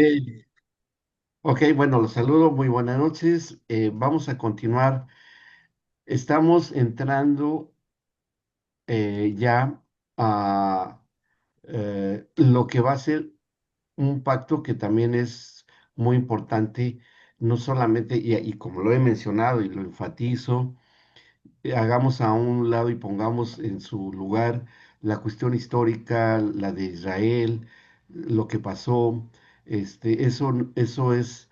Eh, ok, bueno, los saludo, muy buenas noches. Vamos a continuar. Estamos entrando ya a lo que va a ser un pacto que también es muy importante, no solamente, y como lo he mencionado y lo enfatizo, hagamos a un lado y pongamos en su lugar la cuestión histórica, la de Israel, lo que pasó. Eso es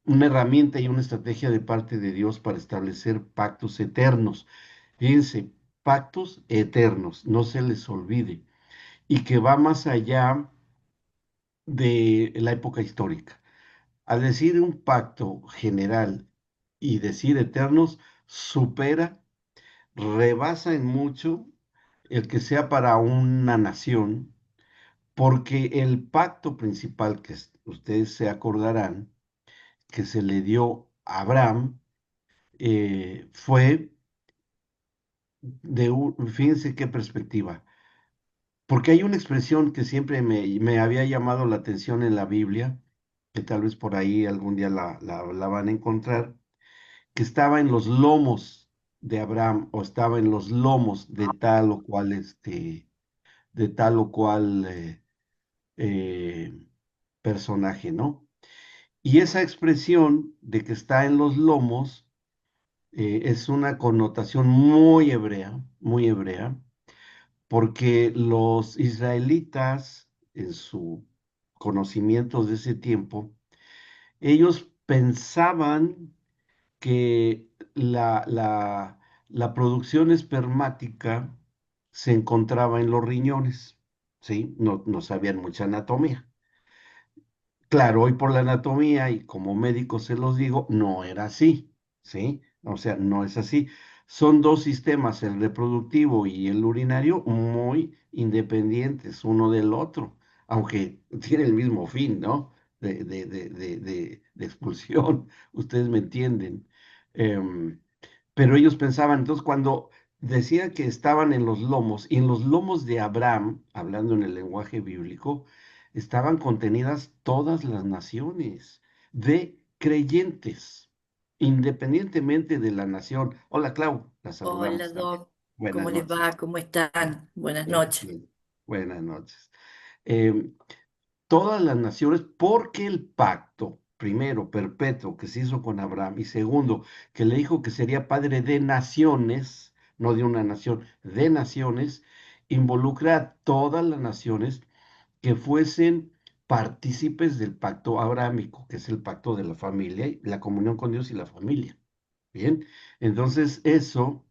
una herramienta y una estrategia de parte de Dios para establecer pactos eternos. Fíjense, pactos eternos, no se les olvide, y que va más allá de la época histórica. Al decir un pacto general y decir eternos, supera, rebasa en mucho el que sea para una nación, porque el pacto principal que ustedes se acordarán que se le dio a Abraham fue fíjense qué perspectiva, porque hay una expresión que siempre me había llamado la atención en la Biblia, que tal vez por ahí algún día la van a encontrar, que estaba en los lomos de Abraham o estaba en los lomos de tal o cual, de tal o cual eh, personaje, ¿no? Y esa expresión de que está en los lomos es una connotación muy hebrea, porque los israelitas, en su conocimientos de ese tiempo, ellos pensaban que la producción espermática se encontraba en los riñones, ¿sí? No sabían mucha anatomía. Claro, hoy por la anatomía y como médico se los digo, no era así, ¿sí? O sea, no es así. Son dos sistemas, el reproductivo y el urinario, muy independientes uno del otro, aunque tienen el mismo fin, ¿no? De expulsión, ustedes me entienden. Em, pero ellos pensaban, entonces cuando decía que estaban en los lomos, y en los lomos de Abraham, hablando en el lenguaje bíblico, estaban contenidas todas las naciones de creyentes, independientemente de la nación. Hola, Clau, la Hola, saludamos también. Doc. Buenas ¿Cómo les va? noches. ¿Cómo están? Buenas Bien, noches. bien. Buenas noches. Em, Todas las naciones, porque el pacto, primero, perpetuo, que se hizo con Abraham, y segundo, que le dijo que sería padre de naciones, no de una nación, de naciones, involucra a todas las naciones que fuesen partícipes del pacto abrahámico, que es el pacto de la familia, y la comunión con Dios y la familia. Bien, entonces eso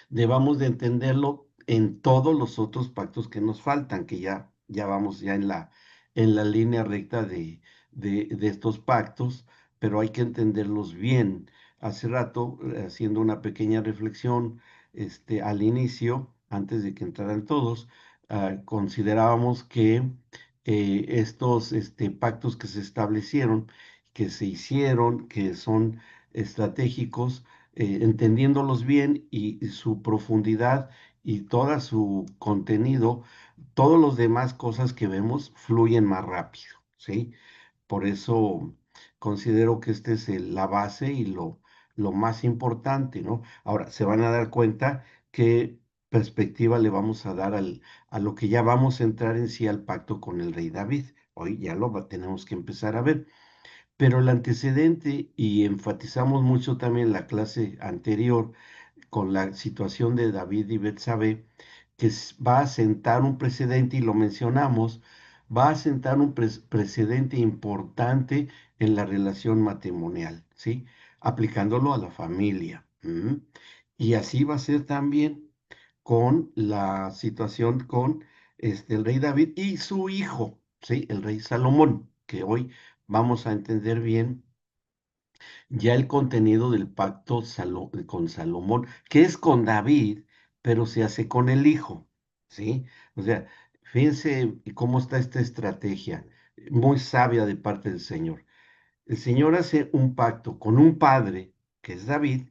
debamos de entenderlo en todos los otros pactos que nos faltan, que ya vamos ya en la línea recta de estos pactos, pero hay que entenderlos bien. Hace rato, haciendo una pequeña reflexión, al inicio, antes de que entraran todos, considerábamos que estos pactos que se establecieron, que se hicieron, que son estratégicos, entendiéndolos bien y su profundidad y todo su contenido, todos los demás cosas que vemos fluyen más rápido, ¿sí? Por eso considero que esta es la base y lo más importante, ¿no? Ahora, se van a dar cuenta qué perspectiva le vamos a dar a lo que ya vamos a entrar en sí al pacto con el rey David. Hoy ya tenemos que empezar a ver. Pero el antecedente, y enfatizamos mucho también la clase anterior con la situación de David y Betsabé, que va a sentar un precedente, y lo mencionamos, va a sentar un precedente importante en la relación matrimonial, ¿sí? Aplicándolo a la familia. ¿M? Y así va a ser también con la situación con el rey David y su hijo, ¿sí? El rey Salomón, que hoy vamos a entender bien ya el contenido del pacto con Salomón, que es con David, pero se hace con el hijo, ¿sí? O sea, fíjense cómo está esta estrategia, muy sabia de parte del Señor. El Señor hace un pacto con un padre, que es David,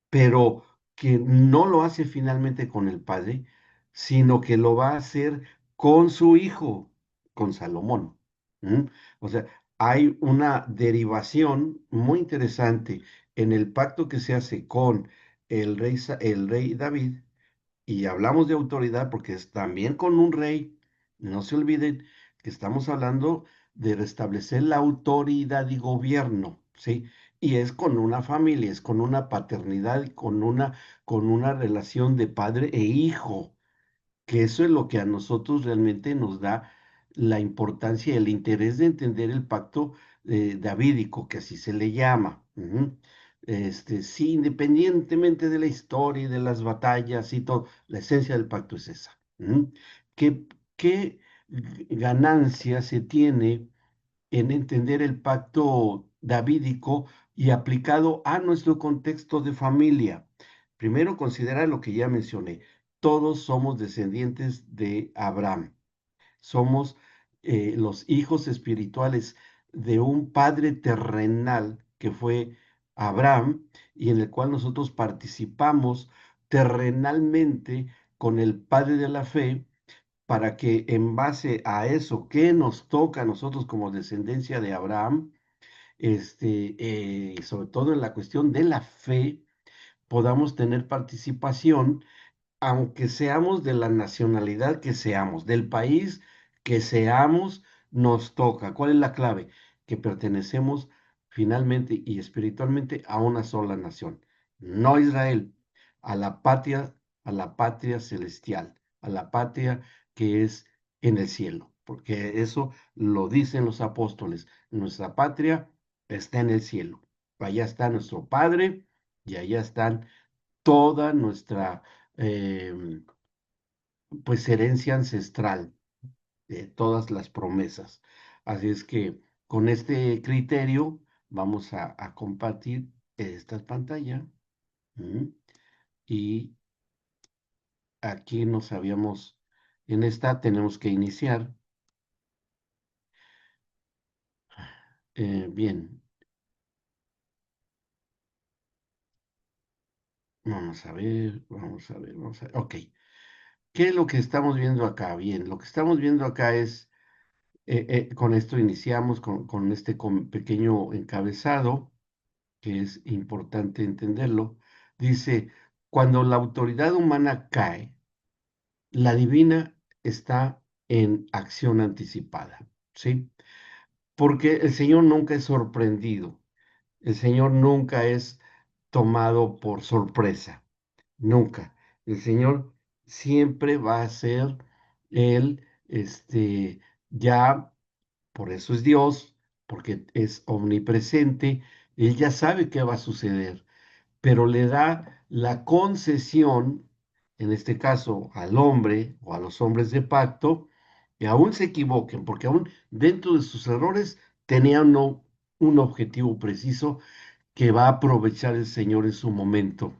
pero que no lo hace finalmente con el padre, sino que lo va a hacer con su hijo, con Salomón. ¿Mm? O sea, hay una derivación muy interesante en el pacto que se hace con el rey David, y hablamos de autoridad porque es también con un rey. No se olviden que estamos hablando de restablecer la autoridad y gobierno, ¿sí? Y es con una familia, es con una paternidad, y con una relación de padre e hijo, que eso es lo que a nosotros realmente nos da la importancia y el interés de entender el pacto davídico, que así se le llama. Ujú. Sí, independientemente de la historia y de las batallas y todo, la esencia del pacto es esa. Ujú. ¿Qué, qué ganancia se tiene en entender el pacto davídico y aplicado a nuestro contexto de familia? Primero, considera lo que ya mencioné. Todos somos descendientes de Abraham. Somos los hijos espirituales de un padre terrenal que fue Abraham, y en el cual nosotros participamos terrenalmente con el padre de la fe, para que en base a eso que nos toca a nosotros como descendencia de Abraham, sobre todo en la cuestión de la fe, podamos tener participación, aunque seamos de la nacionalidad que seamos, del país que seamos, nos toca. ¿Cuál es la clave? Que pertenecemos finalmente y espiritualmente a una sola nación, no a Israel, a la patria, a la patria celestial, a la patria que es en el cielo, porque eso lo dicen los apóstoles. Nuestra patria está en el cielo. Allá está nuestro Padre y allá están toda nuestra pues herencia ancestral, de todas las promesas. Así es que con este criterio vamos a compartir esta pantalla. ¿Mm? Y aquí nos habíamos, en esta tenemos que iniciar. Bien, vamos a ver, vamos a ver, vamos a ver. Ok, ¿qué es lo que estamos viendo acá? Bien, lo que estamos viendo acá es, con esto iniciamos con este pequeño encabezado, que es importante entenderlo. Dice, cuando la autoridad humana cae, la divina está en acción anticipada, ¿sí? Porque el Señor nunca es sorprendido, el Señor nunca es tomado por sorpresa, nunca. El Señor siempre va a ser Él, ya, por eso es Dios, porque es omnipresente. Él ya sabe qué va a suceder, pero le da la concesión, en este caso al hombre o a los hombres de pacto, que aún se equivoquen, porque aún dentro de sus errores tenían un objetivo preciso que va a aprovechar el Señor en su momento.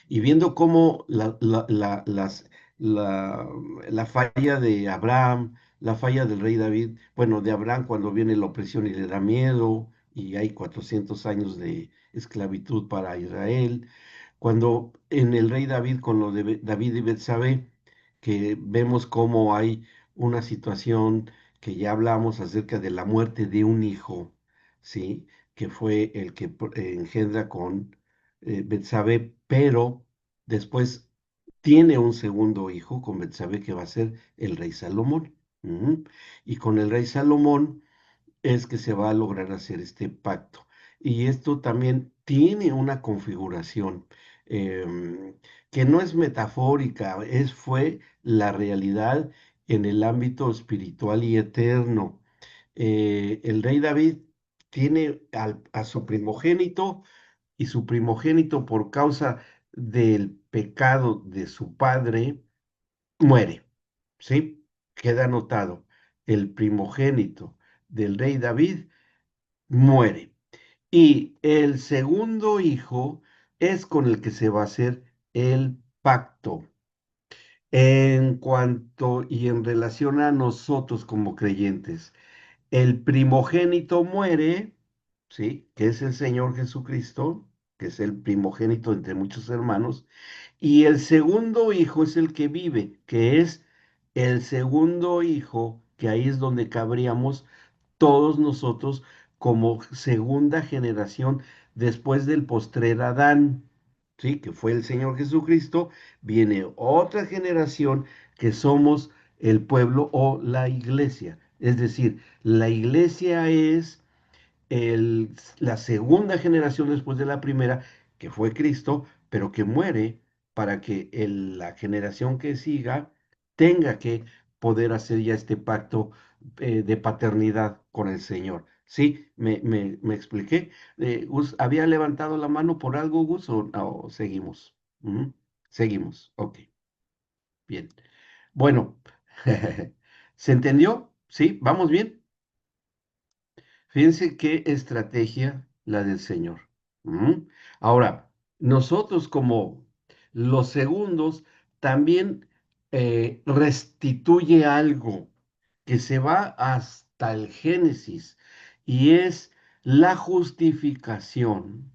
Y viendo cómo la, la falla de Abraham, la falla del rey David, bueno, de Abraham cuando viene la opresión y le da miedo, y hay 400 años de esclavitud para Israel, cuando en el rey David con lo de David y Betsabé, que vemos cómo hay una situación que ya hablamos acerca de la muerte de un hijo, ¿sí? Que fue el que engendra con Betsabé, pero después tiene un segundo hijo con Betsabé que va a ser el rey Salomón. Ujú. Y con el rey Salomón es que se va a lograr hacer este pacto. Y esto también tiene una configuración que no es metafórica, fue la realidad en el ámbito espiritual y eterno. El rey David tiene a su primogénito, y su primogénito, por causa del pecado de su padre, muere, ¿sí? Queda anotado. El primogénito del rey David muere. Y el segundo hijo es con el que se va a hacer el pacto. En cuanto y en relación a nosotros como creyentes, el primogénito muere, ¿sí? Que es el Señor Jesucristo, que es el primogénito entre muchos hermanos, y el segundo hijo es el que vive, que es el segundo hijo que ahí es donde cabríamos todos nosotros como segunda generación después del postrer Adán, ¿sí? Que fue el Señor Jesucristo, viene otra generación que somos el pueblo o la iglesia. Es decir, la iglesia es la segunda generación después de la primera, que fue Cristo, pero que muere para que la generación que siga tenga que poder hacer ya este pacto de paternidad con el Señor. ¿Sí? ¿Me expliqué? Gus, ¿había levantado la mano por algo, Gus, o seguimos? Ujú. Seguimos, ok, bien. Bueno, ¿se entendió? ¿Sí? ¿Vamos bien? Fíjense qué estrategia la del Señor. ¿Mm? Ahora, nosotros como los segundos también restituye algo que se va hasta el Génesis y es la justificación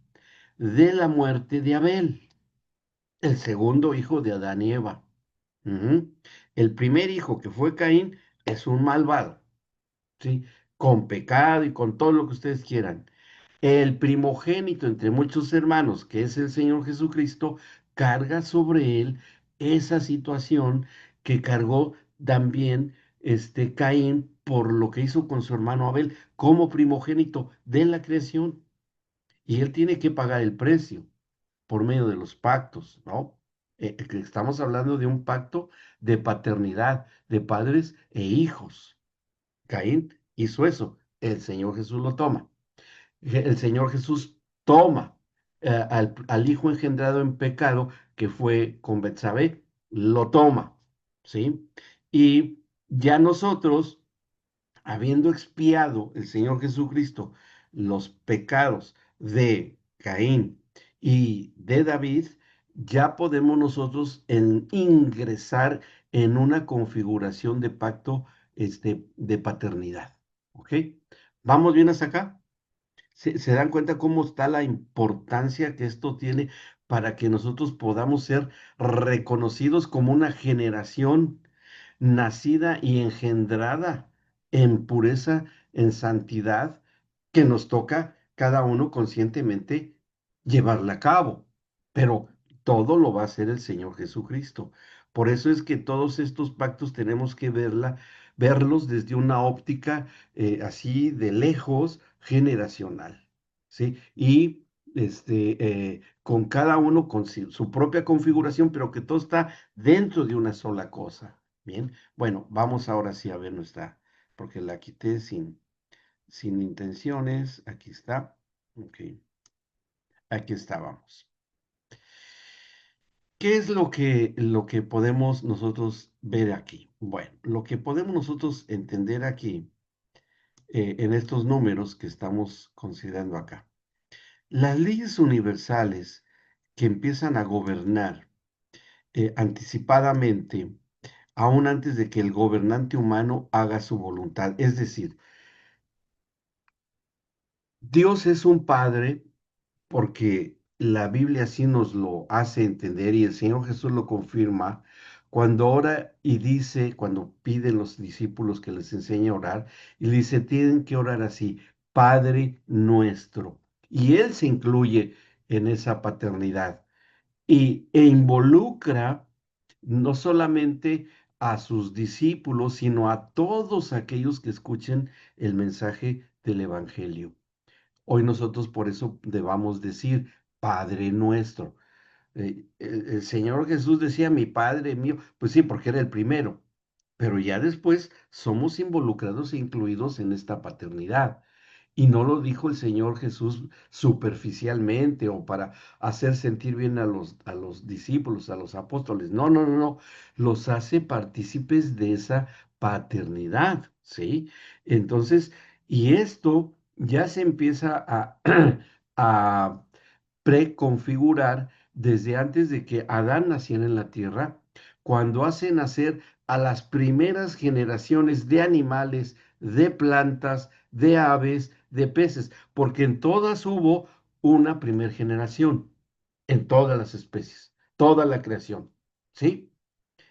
de la muerte de Abel, el segundo hijo de Adán y Eva. Ujú. El primer hijo que fue Caín es un malvado. ¿Sí? Con pecado y con todo lo que ustedes quieran. El primogénito entre muchos hermanos, que es el Señor Jesucristo, carga sobre él esa situación que cargó también Caín por lo que hizo con su hermano Abel como primogénito de la creación. Y él tiene que pagar el precio por medio de los pactos, ¿no? Que estamos hablando de un pacto de paternidad, de padres e hijos. Caín hizo eso, el Señor Jesús lo toma. El Señor Jesús toma al hijo engendrado en pecado que fue con Betsabé, lo toma, ¿sí? Y ya nosotros, habiendo expiado el Señor Jesucristo los pecados de Caín y de David, ya podemos nosotros ingresar en una configuración de pacto de paternidad. ¿Ok? ¿Vamos bien hasta acá? ¿Se dan cuenta cómo está la importancia que esto tiene para que nosotros podamos ser reconocidos como una generación nacida y engendrada en pureza, en santidad, que nos toca cada uno conscientemente llevarla a cabo? Pero todo lo va a hacer el Señor Jesucristo. Por eso es que todos estos pactos tenemos que verlos desde una óptica así de lejos generacional, ¿sí? Y con cada uno con su propia configuración, pero que todo está dentro de una sola cosa. Bien, bueno, vamos ahora sí a ver nuestra, porque la quité sin intenciones. Aquí está. Ok, aquí estábamos. ¿Qué es lo que podemos nosotros ver aquí? Bueno, lo que podemos nosotros entender aquí en estos números que estamos considerando acá. Las leyes universales que empiezan a gobernar anticipadamente, aún antes de que el gobernante humano haga su voluntad. Es decir, Dios es un padre porque la Biblia así nos lo hace entender y el Señor Jesús lo confirma cuando ora y dice, cuando piden los discípulos que les enseñe a orar, y dice, tienen que orar así, Padre nuestro. Y Él se incluye en esa paternidad e involucra no solamente a sus discípulos, sino a todos aquellos que escuchen el mensaje del Evangelio. Hoy nosotros por eso debamos decir, Padre nuestro. El Señor Jesús decía, mi Padre mío, pues sí, porque era el primero, pero ya después somos involucrados e incluidos en esta paternidad. Y no lo dijo el Señor Jesús superficialmente o para hacer sentir bien a los discípulos, a los apóstoles. No, no, no, no. Los hace partícipes de esa paternidad, ¿sí? Entonces, y esto ya se empieza a preconfigurar desde antes de que Adán naciera en la tierra, cuando hace nacer a las primeras generaciones de animales, de plantas, de aves, de peces, porque en todas hubo una primer generación, en todas las especies, toda la creación, ¿sí?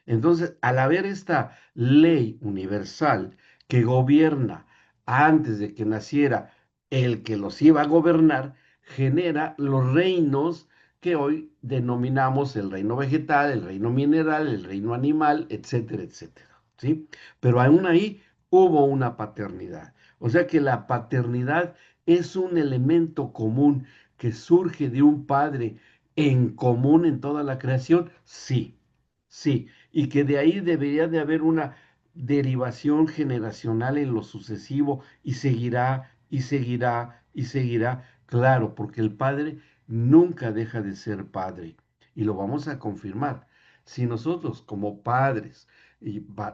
Entonces, al haber esta ley universal que gobierna antes de que naciera el que los iba a gobernar, genera los reinos que hoy denominamos el reino vegetal, el reino mineral, el reino animal, etcétera, etcétera, ¿sí? Pero aún ahí hubo una paternidad. O sea que la paternidad es un elemento común que surge de un padre en común en toda la creación, sí, sí, y que de ahí debería de haber una derivación generacional en lo sucesivo y seguirá y seguirá y seguirá, claro, porque el padre nunca deja de ser padre y lo vamos a confirmar. Si nosotros como padres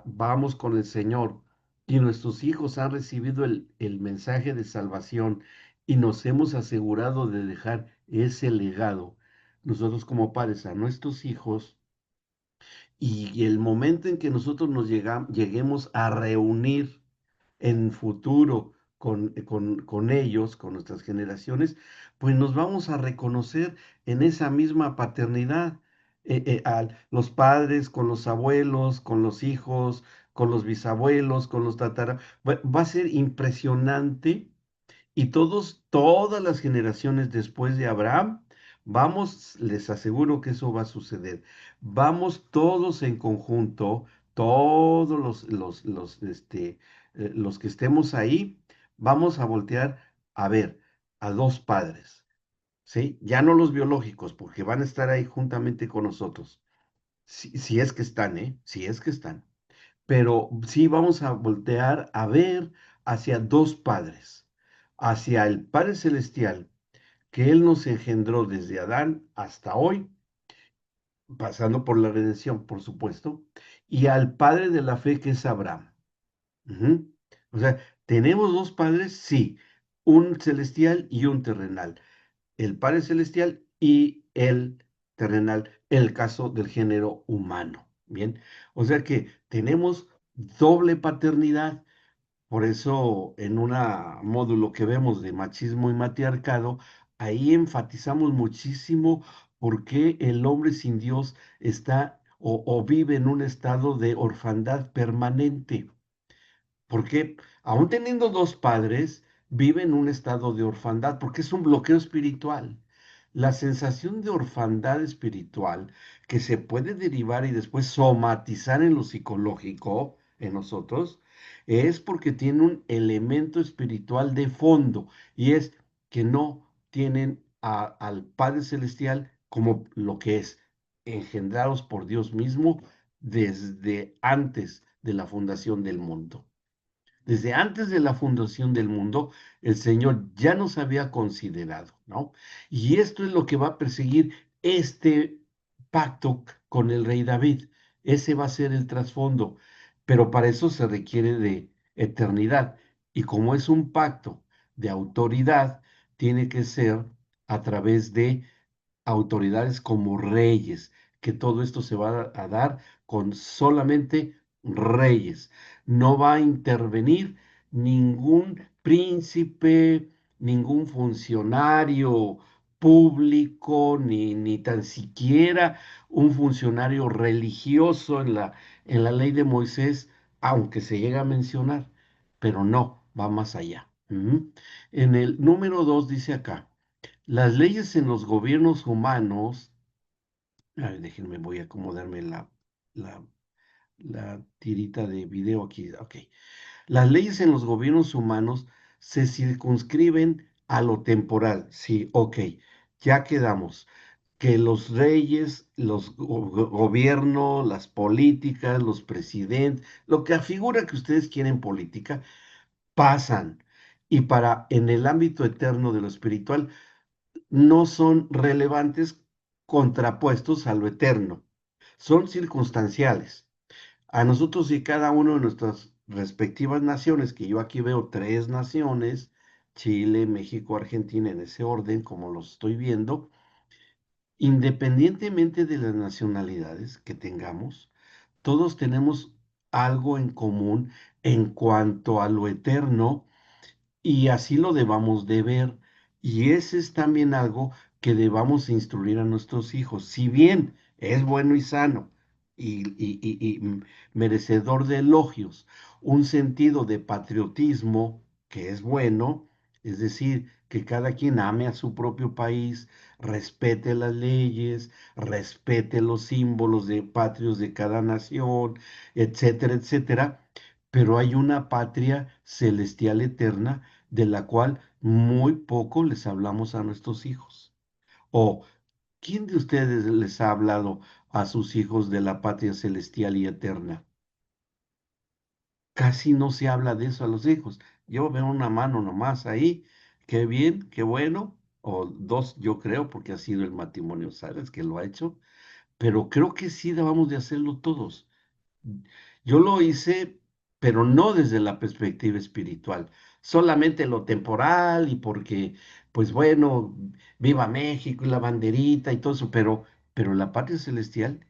vamos con el Señor y nuestros hijos han recibido el mensaje de salvación y nos hemos asegurado de dejar ese legado, nosotros como padres a nuestros hijos, y el momento en que nosotros lleguemos a reunir en futuro con ellos, con nuestras generaciones, pues nos vamos a reconocer en esa misma paternidad. Los padres con los abuelos, con los hijos, con los bisabuelos, con los tatarabuelos. Va a ser impresionante y todas las generaciones después de Abraham, vamos, les aseguro que eso va a suceder. Vamos todos en conjunto, todos los que estemos ahí, vamos a voltear a ver a dos padres, ¿sí? Ya no los biológicos, porque van a estar ahí juntamente con nosotros. Si es que están, ¿eh? Si es que están, pero sí vamos a voltear a ver hacia dos padres, hacia el Padre Celestial, que Él nos engendró desde Adán hasta hoy, pasando por la redención, por supuesto, y al Padre de la fe, que es Abraham. Ujú. O sea, tenemos dos padres, sí, un celestial y un terrenal. El Padre Celestial y el terrenal, el caso del género humano. Bien, o sea que tenemos doble paternidad. Por eso en un módulo que vemos de machismo y matriarcado, ahí enfatizamos muchísimo por qué el hombre sin Dios está o vive en un estado de orfandad permanente. Porque aún teniendo dos padres, vive en un estado de orfandad, porque es un bloqueo espiritual. La sensación de orfandad espiritual que se puede derivar y después somatizar en lo psicológico en nosotros, es porque tiene un elemento espiritual de fondo y es que no tienen al Padre Celestial como lo que es, engendrados por Dios mismo desde antes de la fundación del mundo. Desde antes de la fundación del mundo, el Señor ya nos había considerado, ¿no? Y esto es lo que va a perseguir este pacto con el rey David. Ese va a ser el trasfondo, pero para eso se requiere de eternidad. Y como es un pacto de autoridad, tiene que ser a través de autoridades como reyes, que todo esto se va a dar con solamente reyes. No va a intervenir ningún príncipe, ningún funcionario público, ni tan siquiera un funcionario religioso en la ley de Moisés, aunque se llega a mencionar, pero no, va más allá. Ujú. En el número 2 dice acá, las leyes en los gobiernos humanos, a ver, déjenme, voy a acomodarme la, la tirita de video aquí. Ok. Las leyes en los gobiernos humanos se circunscriben a lo temporal. Sí, ok. Ya quedamos. Que los reyes, los gobiernos, las políticas, los presidentes, lo que afigura que ustedes quieren política, pasan. Y para en el ámbito eterno de lo espiritual, no son relevantes contrapuestos a lo eterno, son circunstanciales. A nosotros y cada uno de nuestras respectivas naciones, que yo aquí veo tres naciones, Chile, México, Argentina, en ese orden, como los estoy viendo, independientemente de las nacionalidades que tengamos, todos tenemos algo en común en cuanto a lo eterno y así lo debamos de ver. Y ese es también algo que debamos instruir a nuestros hijos. Si bien es bueno y sano y merecedor de elogios, un sentido de patriotismo que es bueno, es decir, que cada quien ame a su propio país, respete las leyes, respete los símbolos de patrios de cada nación, etcétera, etcétera, pero hay una patria celestial eterna de la cual muy poco les hablamos a nuestros hijos. O ¿quién de ustedes les ha hablado a sus hijos de la patria celestial y eterna? Casi no se habla de eso a los hijos. Yo veo una mano nomás ahí. Qué bien, qué bueno. O dos, yo creo, porque ha sido el matrimonio Sáenz que lo ha hecho. Pero creo que sí debamos de hacerlo todos. Yo lo hice, pero no desde la perspectiva espiritual, solamente lo temporal y porque, pues bueno, viva México y la banderita y todo eso, pero la patria celestial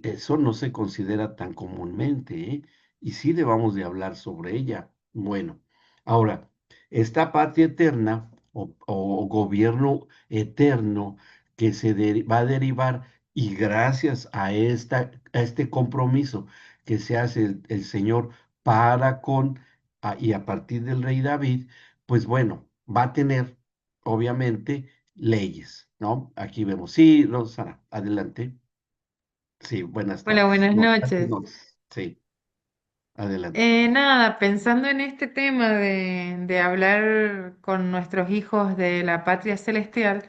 eso no se considera tan comúnmente, ¿eh? Y sí debamos de hablar sobre ella. Bueno, ahora, esta patria eterna o gobierno eterno que va a derivar y gracias a este compromiso que se hace el Señor para con y a partir del rey David, pues bueno, va a tener obviamente leyes, ¿no? Aquí vemos, sí, Rosana, adelante. Sí, buenas Hola, tardes. buenas No, casi noches. no. Sí, adelante. Nada, pensando en este tema de hablar con nuestros hijos de la patria celestial,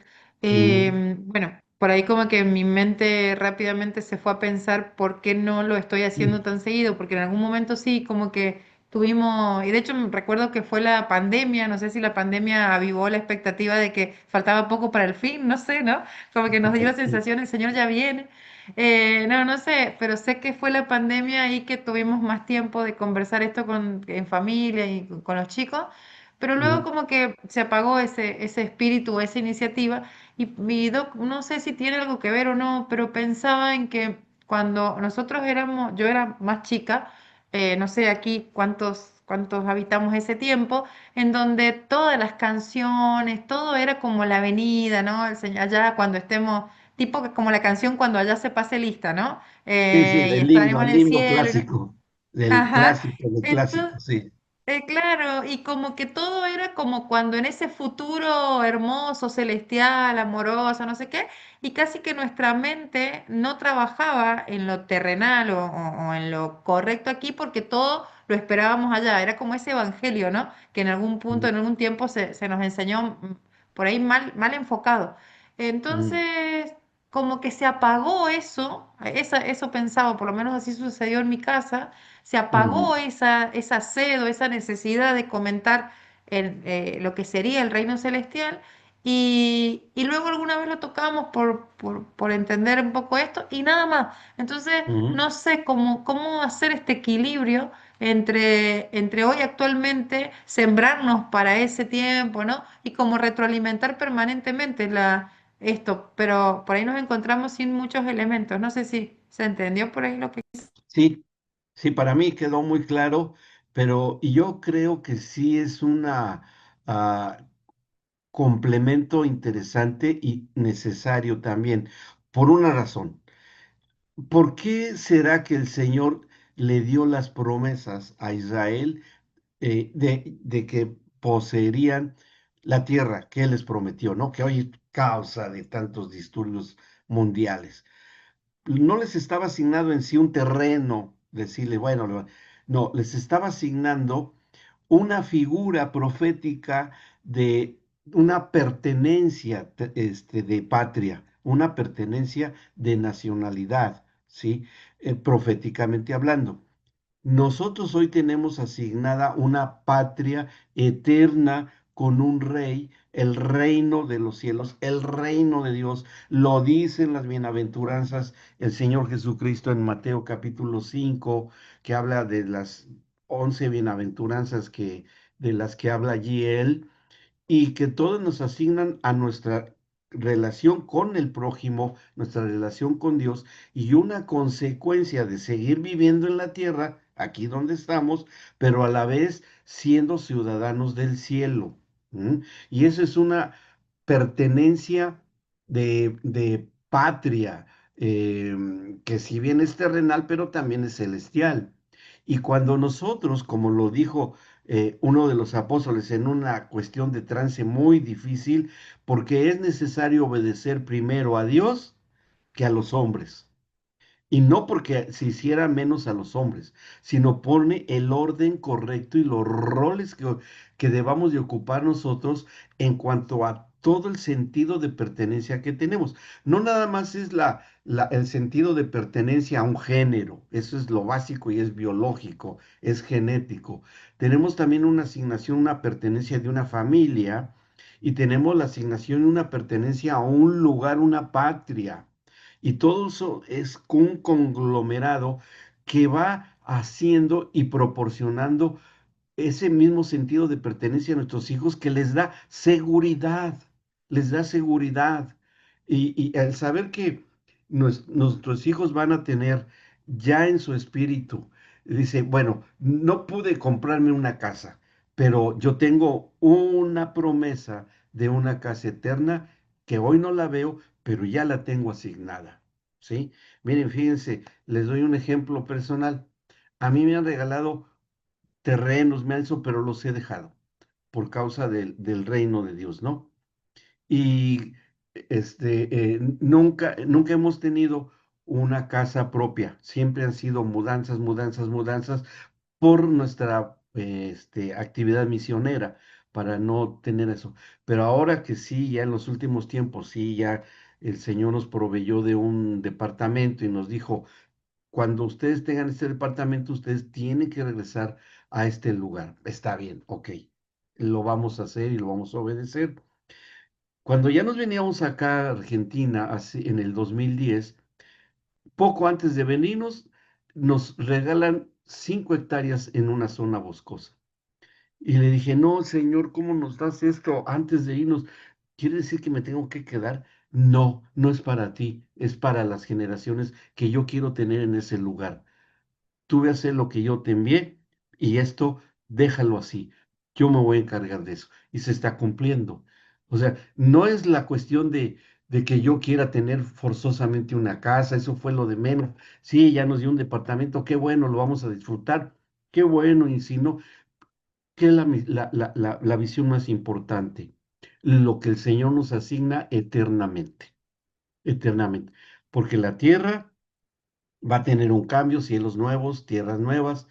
Mm, bueno, por ahí como que mi mente rápidamente se fue a pensar por qué no lo estoy haciendo mm, tan seguido, porque en algún momento sí, como que tuvimos, y de hecho me recuerdo que fue la pandemia, no sé si la pandemia avivó la expectativa de que faltaba poco para el fin, no sé, ¿no? Como que nos dio la sí, sensación, el Señor ya viene. No, no sé, pero sé que fue la pandemia y que tuvimos más tiempo de conversar esto en familia y con los chicos, pero luego mm, como que se apagó ese espíritu, esa iniciativa y mi doc, no sé si tiene algo que ver o no, pero pensaba en que cuando nosotros éramos, yo era más chica, no sé aquí cuántos habitamos ese tiempo, en donde todas las canciones, todo era como la avenida, ¿no? Allá cuando estemos tipo que como la canción cuando allá se pase lista, ¿no? sí, sí, Y estaremos en el el himno cielo. clásico, Ajá. del clásico, Entonces, sí. claro, y como que todo era como cuando en ese futuro hermoso, celestial, amoroso, no sé qué, y casi que nuestra mente no trabajaba en lo terrenal o en lo correcto aquí porque todo lo esperábamos allá. Era como ese evangelio, ¿no? Que en algún punto, Mm, en algún tiempo se nos enseñó por ahí mal enfocado. mm, Entonces, como que se apagó eso, eso pensaba, por lo menos así sucedió en mi casa, se apagó mm, esa sed o esa necesidad de comentar lo que sería el reino celestial y luego alguna vez lo tocamos por entender un poco esto y nada más. Entonces, mm, no sé cómo hacer este equilibrio entre hoy actualmente, sembrarnos para ese tiempo, ¿no? Y como retroalimentar permanentemente esto, pero por ahí nos encontramos sin muchos elementos. No sé si se entendió por ahí lo que... sí, sí, para mí quedó muy claro, pero yo creo que sí es una ah, complemento interesante y necesario también, por una razón. ¿Por qué será que el Señor le dio las promesas a Israel de que poseerían la tierra que Él les prometió, ¿no? Que hoy es causa de tantos disturbios mundiales. No les estaba asignado en sí un terreno, decirle, bueno, no, les estaba asignando una figura profética de una pertenencia de patria, una pertenencia de nacionalidad, ¿sí? Proféticamente hablando. Nosotros hoy tenemos asignada una patria eterna con un rey, el reino de los cielos, el reino de Dios. Lo dicen las bienaventuranzas el Señor Jesucristo en Mateo capítulo 5, que habla de las 11 bienaventuranzas de las que habla allí él y que todos nos asignan a nuestra relación con el prójimo, nuestra relación con Dios y una consecuencia de seguir viviendo en la tierra, aquí donde estamos, pero a la vez siendo ciudadanos del cielo. ¿M? Y eso es una pertenencia de patria. que si bien es terrenal, pero también es celestial. Y cuando nosotros, como lo dijo uno de los apóstoles en una cuestión de trance muy difícil, porque es necesario obedecer primero a Dios que a los hombres. Y no porque se hiciera menos a los hombres, sino pone el orden correcto y los roles que debamos de ocupar nosotros en cuanto a todo el sentido de pertenencia que tenemos. No nada más es el sentido de pertenencia a un género, eso es lo básico y es biológico, es genético. Tenemos también una asignación, una pertenencia de una familia y tenemos la asignación y una pertenencia a un lugar, una patria. Y todo eso es un conglomerado que va haciendo y proporcionando ese mismo sentido de pertenencia a nuestros hijos que les da seguridad, les da seguridad. Y al saber que nuestros hijos van a tener ya en su espíritu, dice, bueno, no pude comprarme una casa, pero yo tengo una promesa de una casa eterna que hoy no la veo, pero ya la tengo asignada, ¿sí? Miren, fíjense, les doy un ejemplo personal. A mí me han regalado terrenos, me han hecho, pero los he dejado por causa del reino de Dios, ¿no? Y nunca hemos tenido una casa propia, siempre han sido mudanzas, mudanzas, mudanzas por nuestra actividad misionera, para no tener eso. Pero ahora que sí, ya en los últimos tiempos, sí, ya el Señor nos proveyó de un departamento y nos dijo, cuando ustedes tengan este departamento, ustedes tienen que regresar a este lugar. Está bien, ok. Lo vamos a hacer y lo vamos a obedecer. Cuando ya nos veníamos acá a Argentina en el 2010, poco antes de venirnos, nos regalan 5 hectáreas en una zona boscosa. Y le dije, no, señor, ¿cómo nos das esto antes de irnos? ¿Quiere decir que me tengo que quedar? No, no es para ti, es para las generaciones que yo quiero tener en ese lugar. Tú ve a hacer lo que yo te envié y esto déjalo así. Yo me voy a encargar de eso. Y se está cumpliendo. O sea, no es la cuestión de que yo quiera tener forzosamente una casa, eso fue lo de menos. Sí, ya nos dio un departamento, qué bueno, lo vamos a disfrutar, qué bueno, y si no, ¿qué es la visión más importante? Lo que el Señor nos asigna eternamente, eternamente. Porque la tierra va a tener un cambio, cielos nuevos, tierras nuevas.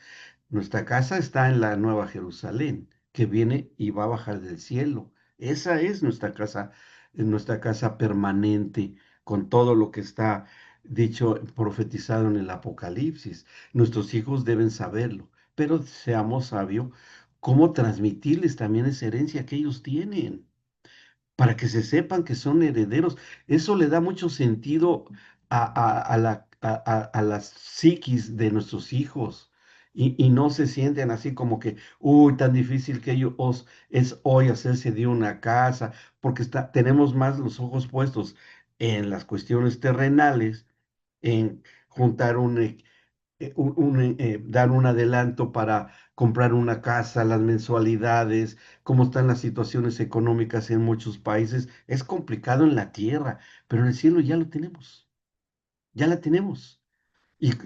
Nuestra casa está en la Nueva Jerusalén, que viene y va a bajar del cielo. Esa es nuestra casa permanente, con todo lo que está dicho, profetizado en el Apocalipsis. Nuestros hijos deben saberlo, pero seamos sabios cómo transmitirles también esa herencia que ellos tienen para que se sepan que son herederos. Eso le da mucho sentido a la psiquis de nuestros hijos. Y no se sienten así como que, uy, tan difícil que ellos es hoy hacerse de una casa, porque tenemos más los ojos puestos en las cuestiones terrenales, en juntar dar un adelanto para comprar una casa, las mensualidades, cómo están las situaciones económicas en muchos países. Es complicado en la tierra, pero en el cielo ya lo tenemos, ya la tenemos.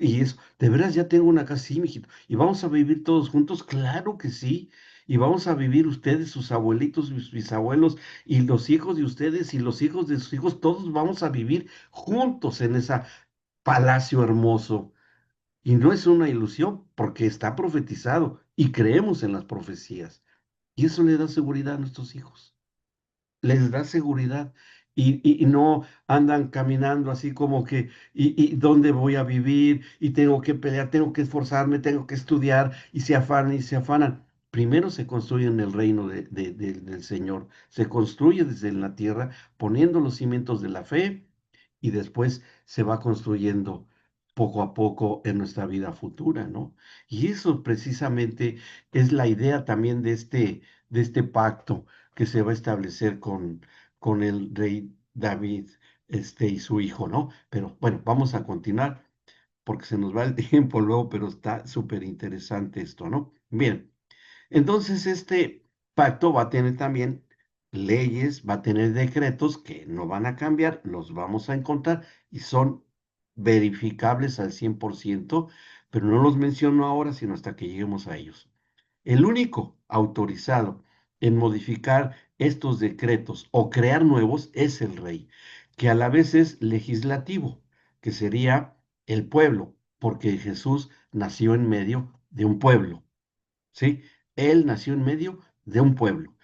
Y eso, de veras ya tengo una casa, sí, mijito. ¿Y vamos a vivir todos juntos? Claro que sí. Y vamos a vivir ustedes, sus abuelitos, sus bisabuelos, y los hijos de ustedes, y los hijos de sus hijos, todos vamos a vivir juntos en ese palacio hermoso. Y no es una ilusión, porque está profetizado y creemos en las profecías. Y eso le da seguridad a nuestros hijos. Les da seguridad. Y no andan caminando así como que, y dónde voy a vivir, y tengo que pelear, tengo que esforzarme, tengo que estudiar, y se afanan y se afanan. Primero se construye en el reino del Señor. Se construye desde la tierra, poniendo los cimientos de la fe y después se va construyendo poco a poco en nuestra vida futura, ¿no? Y eso precisamente es la idea también de este pacto que se va a establecer con el rey David, y su hijo, ¿no? Pero bueno, vamos a continuar porque se nos va el tiempo luego, pero está súper interesante esto, ¿no? Bien, entonces este pacto va a tener también leyes, va a tener decretos que no van a cambiar, los vamos a encontrar y son verificables al 100%, pero no los menciono ahora, sino hasta que lleguemos a ellos. El único autorizado en modificar estos decretos o crear nuevos es el rey, que a la vez es legislativo, que sería el pueblo, porque Jesús nació en medio de un pueblo. ¿Sí? Él nació en medio de un pueblo.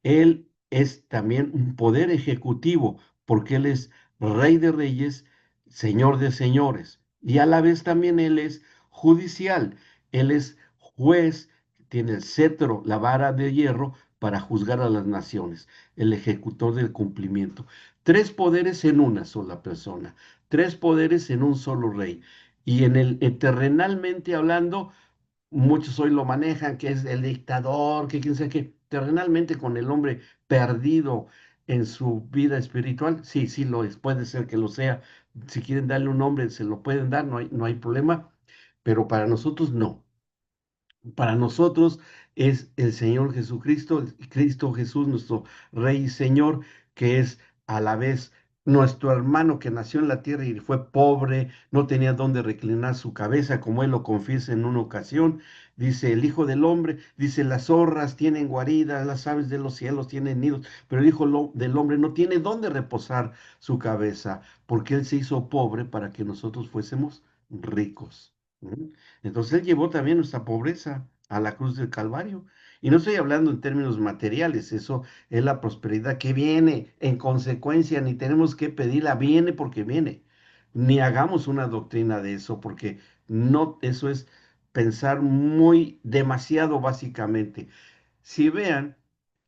Él es también un poder ejecutivo, porque él es rey de reyes, señor de señores. Y a la vez también él es judicial. Él es juez, tiene el cetro, la vara de hierro para juzgar a las naciones, el ejecutor del cumplimiento. Tres poderes en una sola persona, tres poderes en un solo rey. Y en el terrenalmente hablando, muchos hoy lo manejan, que es el dictador, que quién sabe qué, terrenalmente con el hombre perdido en su vida espiritual, sí, sí lo es, puede ser que lo sea. Si quieren darle un nombre, se lo pueden dar, no hay problema, pero para nosotros no. Para nosotros es el Señor Jesucristo, Cristo Jesús, nuestro Rey y Señor, que es a la vez nuestro hermano que nació en la tierra y fue pobre, no tenía dónde reclinar su cabeza, como él lo confiesa en una ocasión. Dice el Hijo del Hombre, dice, las zorras tienen guaridas, las aves de los cielos tienen nidos, pero el Hijo del Hombre no tiene dónde reposar su cabeza, porque él se hizo pobre para que nosotros fuésemos ricos. ¿Mm? Entonces Él llevó también nuestra pobreza a la cruz del Calvario. Y no estoy hablando en términos materiales, eso es la prosperidad que viene en consecuencia, ni tenemos que pedirla, viene porque viene. Ni hagamos una doctrina de eso, porque no, eso es pensar muy demasiado básicamente. Si vean,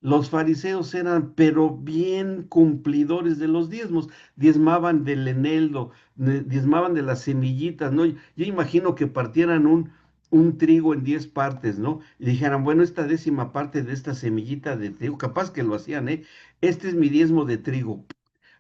los fariseos eran pero bien cumplidores de los diezmos, diezmaban del eneldo, diezmaban de las semillitas, ¿no? Yo imagino que partieran un trigo en 10 partes, ¿no? Y dijeran, bueno, esta décima parte de esta semillita de trigo, capaz que lo hacían, ¿eh? Este es mi diezmo de trigo.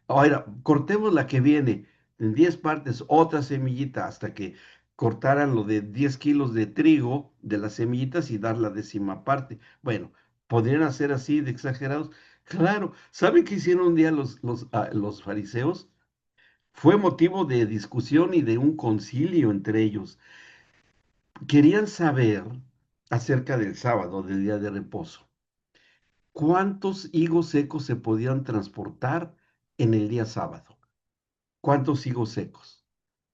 Ahora, cortemos la que viene en 10 partes, otra semillita, hasta que cortaran lo de 10 kilos de trigo de las semillitas y dar la décima parte. Bueno, ¿podrían hacer así de exagerados? Claro, ¿saben qué hicieron un día los fariseos? Fue motivo de discusión y de un concilio entre ellos. Querían saber acerca del sábado, del día de reposo. ¿Cuántos higos secos se podían transportar en el día sábado? ¿Cuántos higos secos?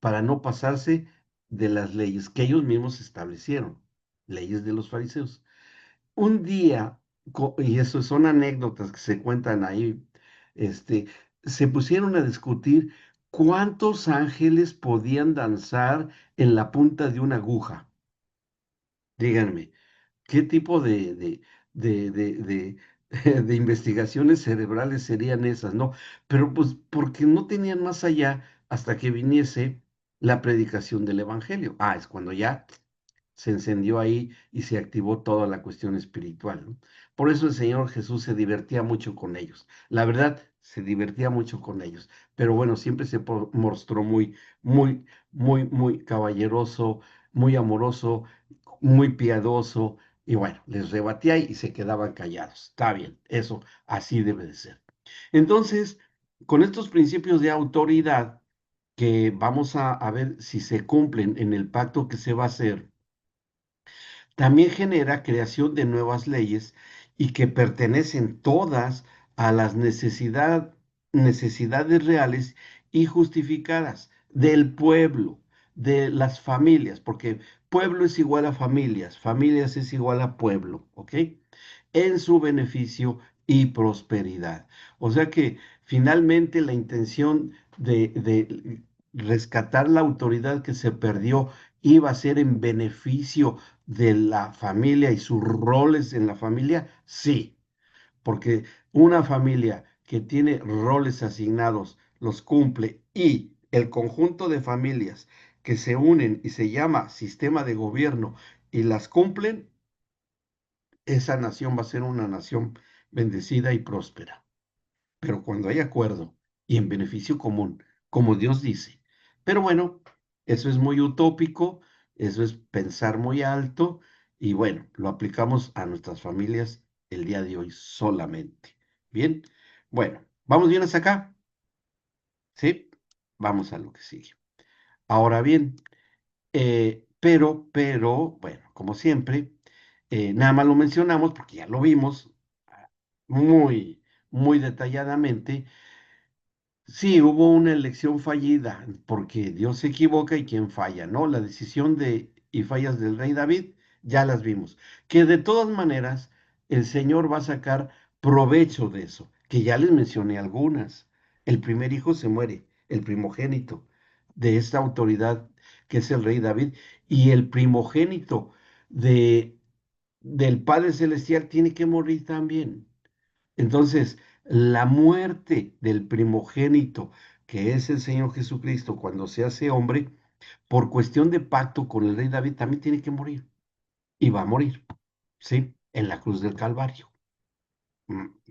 Para no pasarse de las leyes que ellos mismos establecieron, leyes de los fariseos. Un día, y eso son anécdotas que se cuentan ahí, este, se pusieron a discutir cuántos ángeles podían danzar en la punta de una aguja. Díganme, ¿qué tipo de de investigaciones cerebrales serían esas, no? Pero pues porque no tenían más allá hasta que viniese la predicación del evangelio. Ah, es cuando ya se encendió ahí y se activó toda la cuestión espiritual, ¿no? Por eso el Señor Jesús se divertía mucho con ellos. La verdad, se divertía mucho con ellos. Pero bueno, siempre se mostró muy caballeroso, muy amoroso, muy piadoso. Y bueno, les rebatía y se quedaban callados. Está bien, eso así debe de ser. Entonces, con estos principios de autoridad que vamos a ver si se cumplen en el pacto que se va a hacer, también genera creación de nuevas leyes y que pertenecen todas a las necesidades reales y justificadas del pueblo, de las familias, porque pueblo es igual a familias, familias es igual a pueblo, ¿ok? En su beneficio y prosperidad. O sea que finalmente la intención de rescatar la autoridad que se perdió iba a ser en beneficio de la familia y sus roles en la familia, sí, porque una familia que tiene roles asignados los cumple y el conjunto de familias que se unen y se llama sistema de gobierno y las cumplen, esa nación va a ser una nación bendecida y próspera. Pero cuando hay acuerdo y en beneficio común, como Dios dice. Pero bueno, eso es muy utópico, eso es pensar muy alto y bueno, lo aplicamos a nuestras familias el día de hoy solamente. Bien, bueno, ¿vamos bien hasta acá? Sí, vamos a lo que sigue. Ahora bien, bueno, como siempre, nada más lo mencionamos porque ya lo vimos muy, muy detalladamente. Sí, hubo una elección fallida, porque Dios se equivoca y quién falla, ¿no? La decisión de y fallas del rey David, ya las vimos. Que de todas maneras, el Señor va a sacar provecho de eso, que ya les mencioné algunas. El primer hijo se muere, el primogénito de esta autoridad que es el rey David, y el primogénito de, del Padre Celestial tiene que morir también. Entonces, la muerte del primogénito, que es el Señor Jesucristo, cuando se hace hombre, por cuestión de pacto con el rey David, también tiene que morir. Y va a morir, ¿sí? En la cruz del Calvario.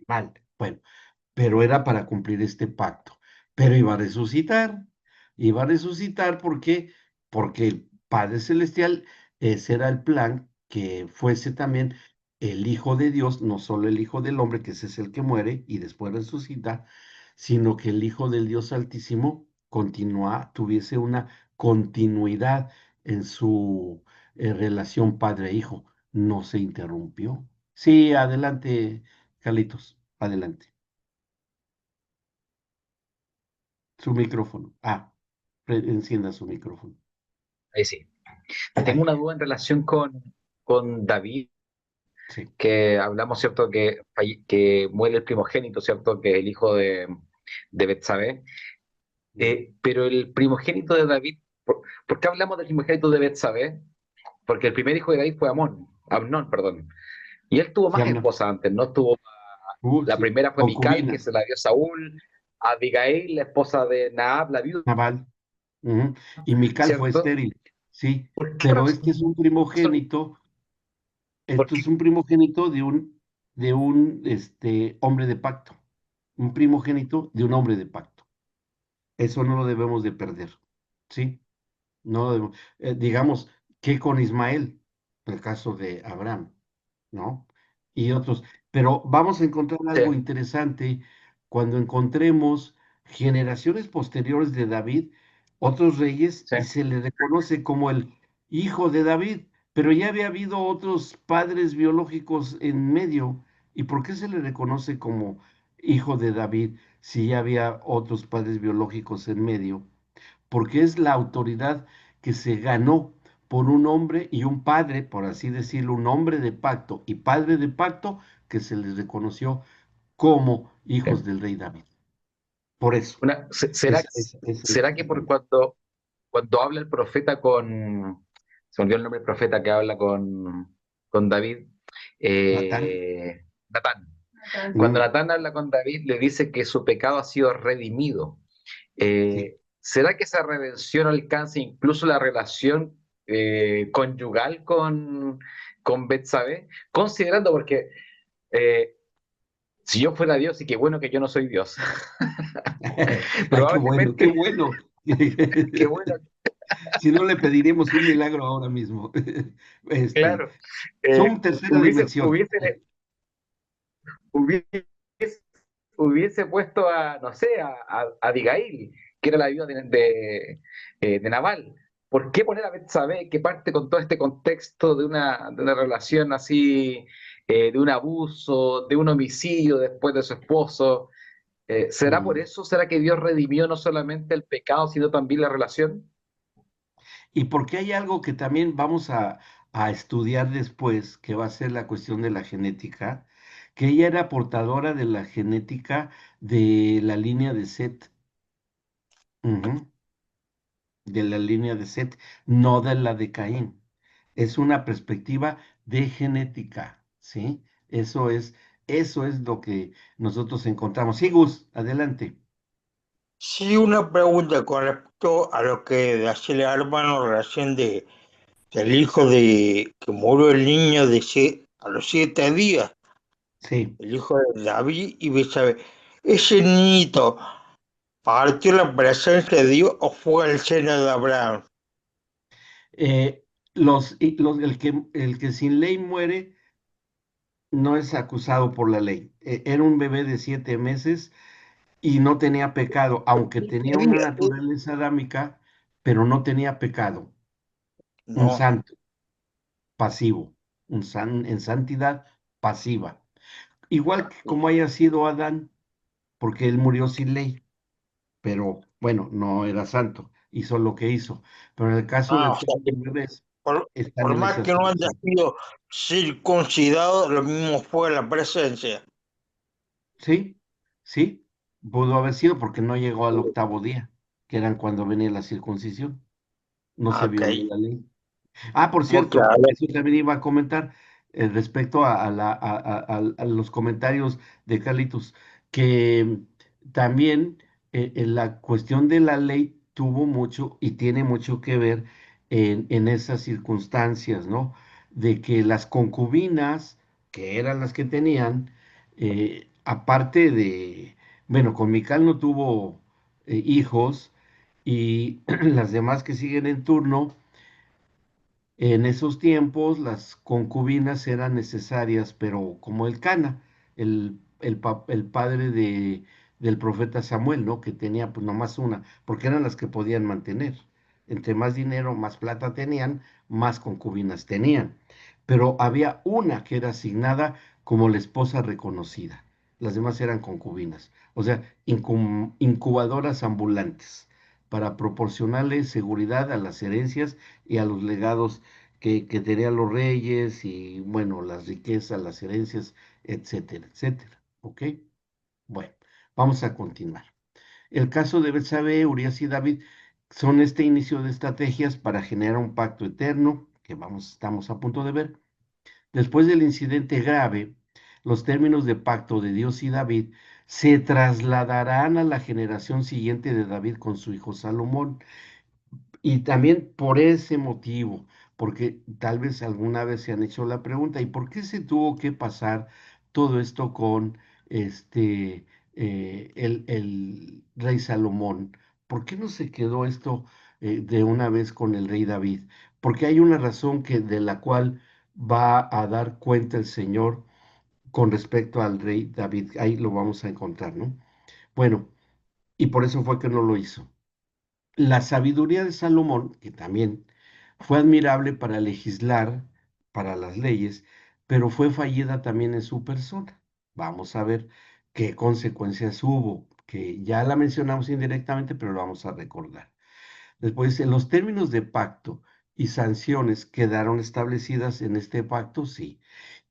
Mal. Bueno, pero era para cumplir este pacto. Pero iba a resucitar porque el Padre Celestial, ese era el plan, que fuese también el Hijo de Dios, no solo el Hijo del Hombre, que ese es el que muere y después resucita, sino que el Hijo del Dios Altísimo tuviese una continuidad en su relación padre-hijo, no se interrumpió. Sí, adelante, Carlitos, adelante. Su micrófono. Encienda su micrófono. Ahí sí. Tengo una duda en relación con David, Sí. que hablamos, ¿cierto? Que muere el primogénito, ¿cierto? Que es el hijo de Betsabé. Mm. Pero el primogénito de David, ¿por qué hablamos del primogénito de Betsabé? Porque el primer hijo de David fue Amnón, perdón. Y él tuvo Sí, más Amnón. esposas antes, ¿no? La Sí. primera fue Mical, que Concubina. se la dio Saúl, Abigail, la esposa de Naab, la viuda, Naval. Ujú. Y Mical fue ¿cierto? estéril. Sí. ¿Por qué Pero este es razón? un primogénito. Esto es Porque un primogénito de un hombre de pacto. Un primogénito de un hombre de pacto. Eso no lo debemos de perder. ¿Sí? No, digamos que con Ismael, el caso de Abraham, ¿no? Y otros. Pero vamos a encontrar sí, algo interesante cuando encontremos generaciones posteriores de David, otros reyes, sí. y se le reconoce como el hijo de David, pero ya había habido otros padres biológicos en medio. ¿Y por qué se le reconoce como hijo de David si ya había otros padres biológicos en medio? Porque es la autoridad que se ganó por un hombre y un padre, por así decirlo, un hombre de pacto y padre de pacto que se les reconoció como hijos Sí. del rey David. Por eso, ¿Será, es el será que por fundamento. cuando habla el profeta se me olvidó el nombre del profeta que habla con David, Natán. Natán. Cuando Mm, Natán habla con David, le dice que su pecado ha sido redimido. sí. ¿Será que esa redención alcanza incluso la relación conyugal con Betsabé? Considerando, porque eh, si yo fuera Dios, y qué bueno que yo no soy Dios, Ay, qué bueno, qué probablemente, bueno. qué bueno, Si no, le pediríamos un milagro ahora mismo. Este, claro, son tercera hubiese, dimensión. hubiese, hubiese, hubiese puesto a, no sé, a Abigail, que era la viuda de Nabal. ¿Por qué poner a Betsabé, que parte con todo este contexto de una relación así, de un abuso, de un homicidio después de su esposo? ¿Será por Mm. eso? ¿Será que Dios redimió no solamente el pecado, sino también la relación? Y porque hay algo que también vamos a estudiar después, que va a ser la cuestión de la genética, que ella era portadora de la genética de la línea de Set, ujú, de la línea de Set, no de la de Caín. Es una perspectiva de genética, ¿sí? Eso es lo que nosotros encontramos. Sí, Gus, adelante. Sí, una pregunta con respecto a lo que decía el hermano recién del hijo de que murió el niño a los 7 días, Sí. el hijo de David y Betsabé. ¿Ese niñito partió la presencia de Dios o fue el seno de Abraham? El que sin ley muere no es acusado por la ley. Era un bebé de 7 meses y no tenía pecado, aunque tenía una Días, naturaleza adámica, pero no tenía pecado, un No, santo pasivo, en santidad pasiva. Igual que como haya sido Adán, porque él murió sin ley, pero bueno, no era santo, hizo lo que hizo. Pero en el caso de o sea todos que los bebés, están por en más esa que no haya situación. sido circuncidado, lo mismo fue la presencia. Sí, sí, pudo haber sido porque no llegó al octavo día, que eran cuando venía la circuncisión. No se Ok, violó la ley. Ah, por muy cierto, claro. eso también iba a comentar respecto a los comentarios de Carlitos, que también en la cuestión de la ley tuvo mucho y tiene mucho que ver en esas circunstancias, ¿no? De que las concubinas, que eran las que tenían, aparte de, bueno, con Mical no tuvo hijos y las demás que siguen en turno, en esos tiempos las concubinas eran necesarias, pero como el Cana, el padre del profeta Samuel, ¿no? Que tenía pues nomás una, porque eran las que podían mantener. Entre más dinero, más plata tenían, más concubinas tenían. Pero había una que era asignada como la esposa reconocida. Las demás eran concubinas, o sea, incubadoras ambulantes para proporcionarle seguridad a las herencias y a los legados que tenían los reyes y, bueno, las riquezas, las herencias, etcétera, etcétera. ¿Ok? Bueno, vamos a continuar. El caso de Betsabé, Urias y David son este inicio de estrategias para generar un pacto eterno, que estamos a punto de ver. Después del incidente grave, los términos de pacto de Dios y David se trasladarán a la generación siguiente de David con su hijo Salomón. Y también por ese motivo, porque tal vez alguna vez se han hecho la pregunta, ¿y por qué se tuvo que pasar todo esto con el rey Salomón? ¿Por qué no se quedó esto de una vez con el rey David? Porque hay una razón de la cual va a dar cuenta el Señor con respecto al rey David. Ahí lo vamos a encontrar, ¿no? Bueno, y por eso fue que no lo hizo. La sabiduría de Salomón, que también fue admirable para legislar, para las leyes, pero fue fallida también en su persona. Vamos a ver qué consecuencias hubo, que ya la mencionamos indirectamente, pero lo vamos a recordar. Después, en los términos de pacto y sanciones quedaron establecidas en este pacto, sí.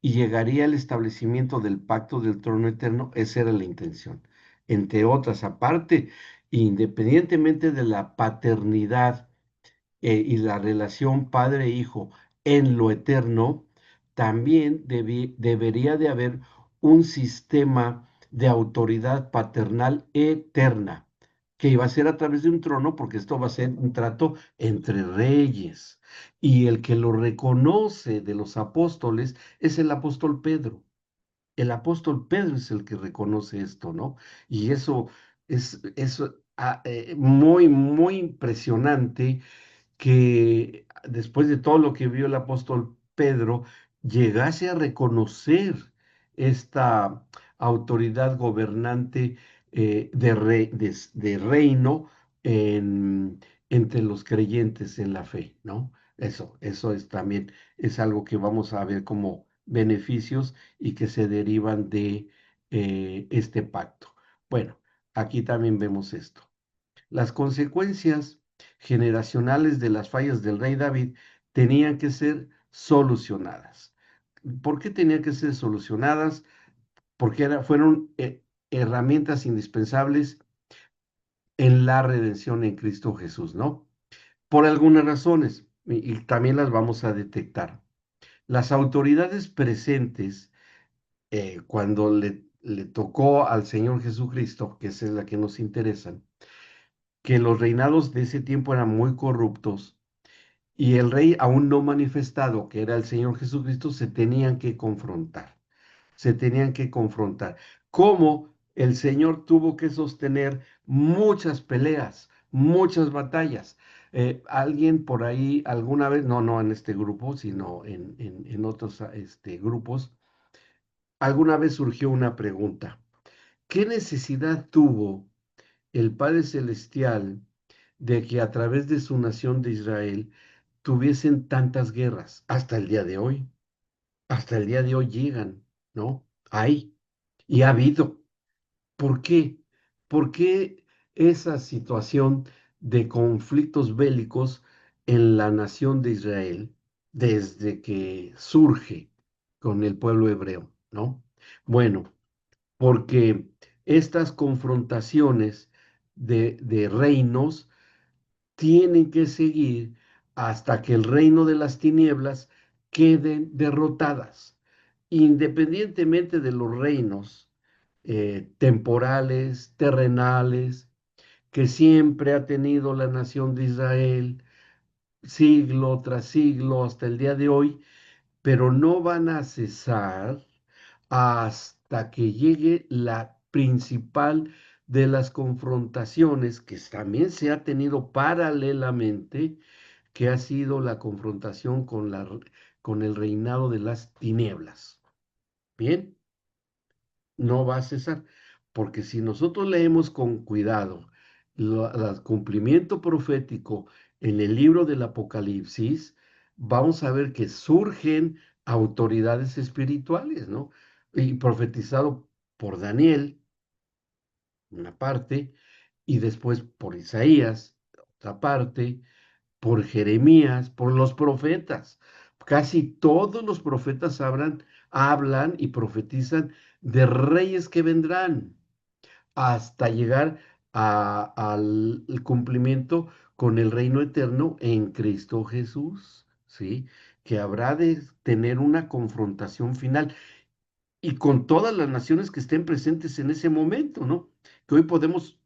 Y llegaría el establecimiento del pacto del trono eterno, esa era la intención. Entre otras, aparte, independientemente de la paternidad y la relación padre-hijo en lo eterno, también debería de haber un sistema de autoridad paternal eterna, que iba a ser a través de un trono, porque esto va a ser un trato entre reyes. Y el que lo reconoce de los apóstoles es el apóstol Pedro. El apóstol Pedro es el que reconoce esto, ¿no? Y eso es muy, muy impresionante que después de todo lo que vio el apóstol Pedro, llegase a reconocer esta autoridad gobernante de reino entre los creyentes en la fe, ¿no? Eso es también, es algo que vamos a ver como beneficios y que se derivan de este pacto. Bueno, aquí también vemos esto. Las consecuencias generacionales de las fallas del rey David tenían que ser solucionadas. ¿Por qué tenían que ser solucionadas? Porque fueron herramientas indispensables en la redención en Cristo Jesús, ¿no? Por algunas razones, y también las vamos a detectar. Las autoridades presentes, cuando le tocó al Señor Jesucristo, que esa es la que nos interesa, que los reinados de ese tiempo eran muy corruptos y el rey aún no manifestado, que era el Señor Jesucristo, se tenían que confrontar, se tenían que confrontar. ¿Cómo el Señor tuvo que sostener muchas peleas, muchas batallas? Alguien por ahí alguna vez, no en este grupo, sino en otros grupos, alguna vez surgió una pregunta. ¿Qué necesidad tuvo el Padre Celestial de que a través de su nación de Israel tuviesen tantas guerras hasta el día de hoy. Hasta el día de hoy llegan, ¿no? Hay y ha habido. ¿Por qué? ¿Por qué esa situación de conflictos bélicos en la nación de Israel desde que surge con el pueblo hebreo, ¿no? Bueno, porque estas confrontaciones de reinos tienen que seguir hasta que el reino de las tinieblas queden derrotadas, independientemente de los reinos temporales, terrenales, que siempre ha tenido la nación de Israel, siglo tras siglo hasta el día de hoy, pero no van a cesar hasta que llegue la principal de las confrontaciones, que también se ha tenido paralelamente, que ha sido la confrontación con el reinado de las tinieblas. Bien, no va a cesar, porque si nosotros leemos con cuidado el cumplimiento profético en el libro del Apocalipsis, vamos a ver que surgen autoridades espirituales, ¿no? Y profetizado por Daniel, una parte, y después por Isaías, otra parte, por Jeremías, por los profetas. Casi todos los profetas hablan y profetizan de reyes que vendrán hasta llegar al cumplimiento con el reino eterno en Cristo Jesús, ¿sí? Que habrá de tener una confrontación final y con todas las naciones que estén presentes en ese momento, ¿no? Que hoy podemos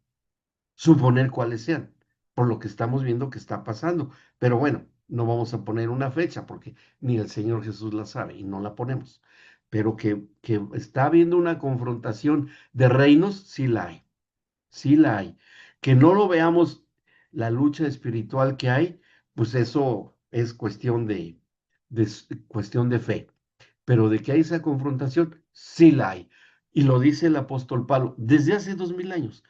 suponer cuáles sean, por lo que estamos viendo que está pasando. Pero bueno, no vamos a poner una fecha porque ni el Señor Jesús la sabe y no la ponemos. Pero que está habiendo una confrontación de reinos, sí la hay, sí la hay. Que no lo veamos la lucha espiritual que hay, pues eso es cuestión de fe. Pero de que hay esa confrontación, sí la hay. Y lo dice el apóstol Pablo desde hace 2000 años,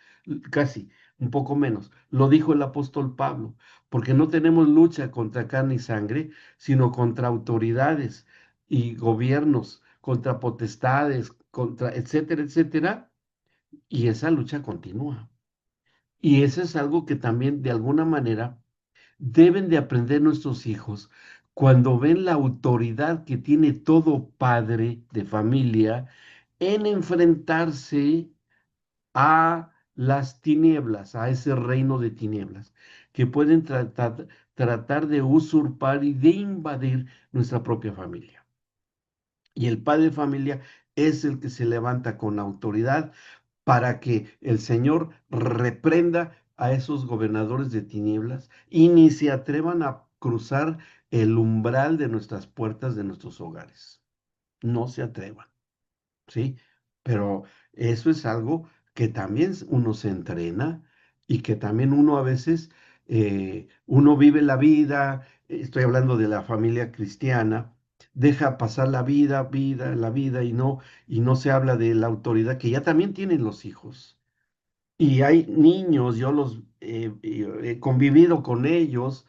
casi, un poco menos. Lo dijo el apóstol Pablo, porque no tenemos lucha contra carne y sangre, sino contra autoridades y gobiernos, contra potestades, contra etcétera, etcétera. Y esa lucha continúa. Y eso es algo que también de alguna manera deben de aprender nuestros hijos cuando ven la autoridad que tiene todo padre de familia en enfrentarse a las tinieblas, a ese reino de tinieblas, que pueden tratar de usurpar y de invadir nuestra propia familia. Y el padre de familia es el que se levanta con autoridad para que el Señor reprenda a esos gobernadores de tinieblas y ni se atrevan a cruzar el umbral de nuestras puertas, de nuestros hogares. No se atrevan, ¿sí? Pero eso es algo que también uno se entrena y que también uno a veces, uno vive la vida, estoy hablando de la familia cristiana, deja pasar la vida y no se habla de la autoridad que ya también tienen los hijos. Y hay niños, yo los he convivido con ellos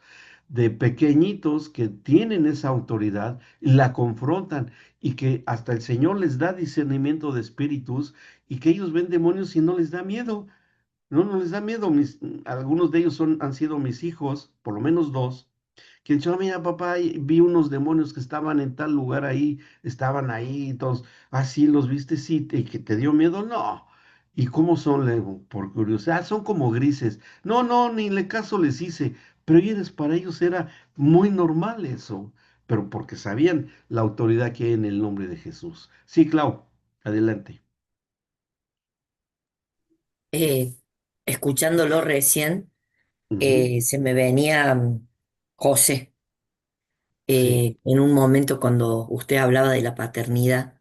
de pequeñitos que tienen esa autoridad, la confrontan y que hasta el Señor les da discernimiento de espíritus y que ellos ven demonios y no les da miedo. No, no les da miedo. Algunos de ellos han sido mis hijos, por lo menos dos, que dicho, "Ah, mira, papá, vi unos demonios que estaban en tal lugar ahí, estaban ahí, y todos, ah, sí, los viste, sí, y que te dio miedo, no. ¿Y cómo son? Le digo, por curiosidad, "Ah, son como grises. No, no, ni le caso les hice, pero para ellos era muy normal eso, pero porque sabían la autoridad que hay en el nombre de Jesús. Sí, Clau, adelante. Eh, Escuchándolo recién, Ujú, se me venía José, sí, en un momento cuando usted hablaba de la paternidad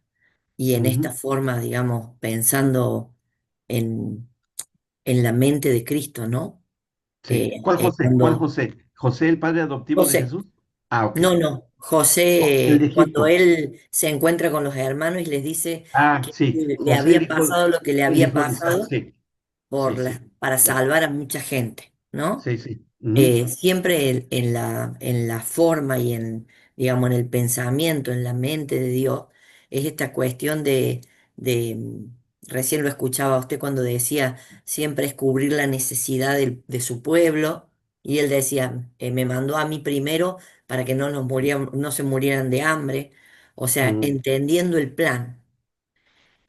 y en esta ujú, forma, digamos, pensando en, en la mente de Cristo, ¿no? sí. ¿Cuál José? ¿Cuál Cuando José? ¿José, el padre adoptivo de José, Jesús? Ah, ok. no, no, Oh, el José, de cuando Egipto. él se encuentra con los hermanos y les dice Ah, que sí, le José había pasado lo que le el había hijo de Isaac, pasado sí, sí, para sí, salvar a mucha gente. ¿no? Sí, sí. Ujú, Siempre en la forma y en, digamos, en el pensamiento, en la mente de Dios, es esta cuestión recién lo escuchaba a usted cuando decía, siempre es cubrir la necesidad de su pueblo, y él decía, me mandó a mí primero para que no se murieran de hambre, o sea, ujú, entendiendo el plan.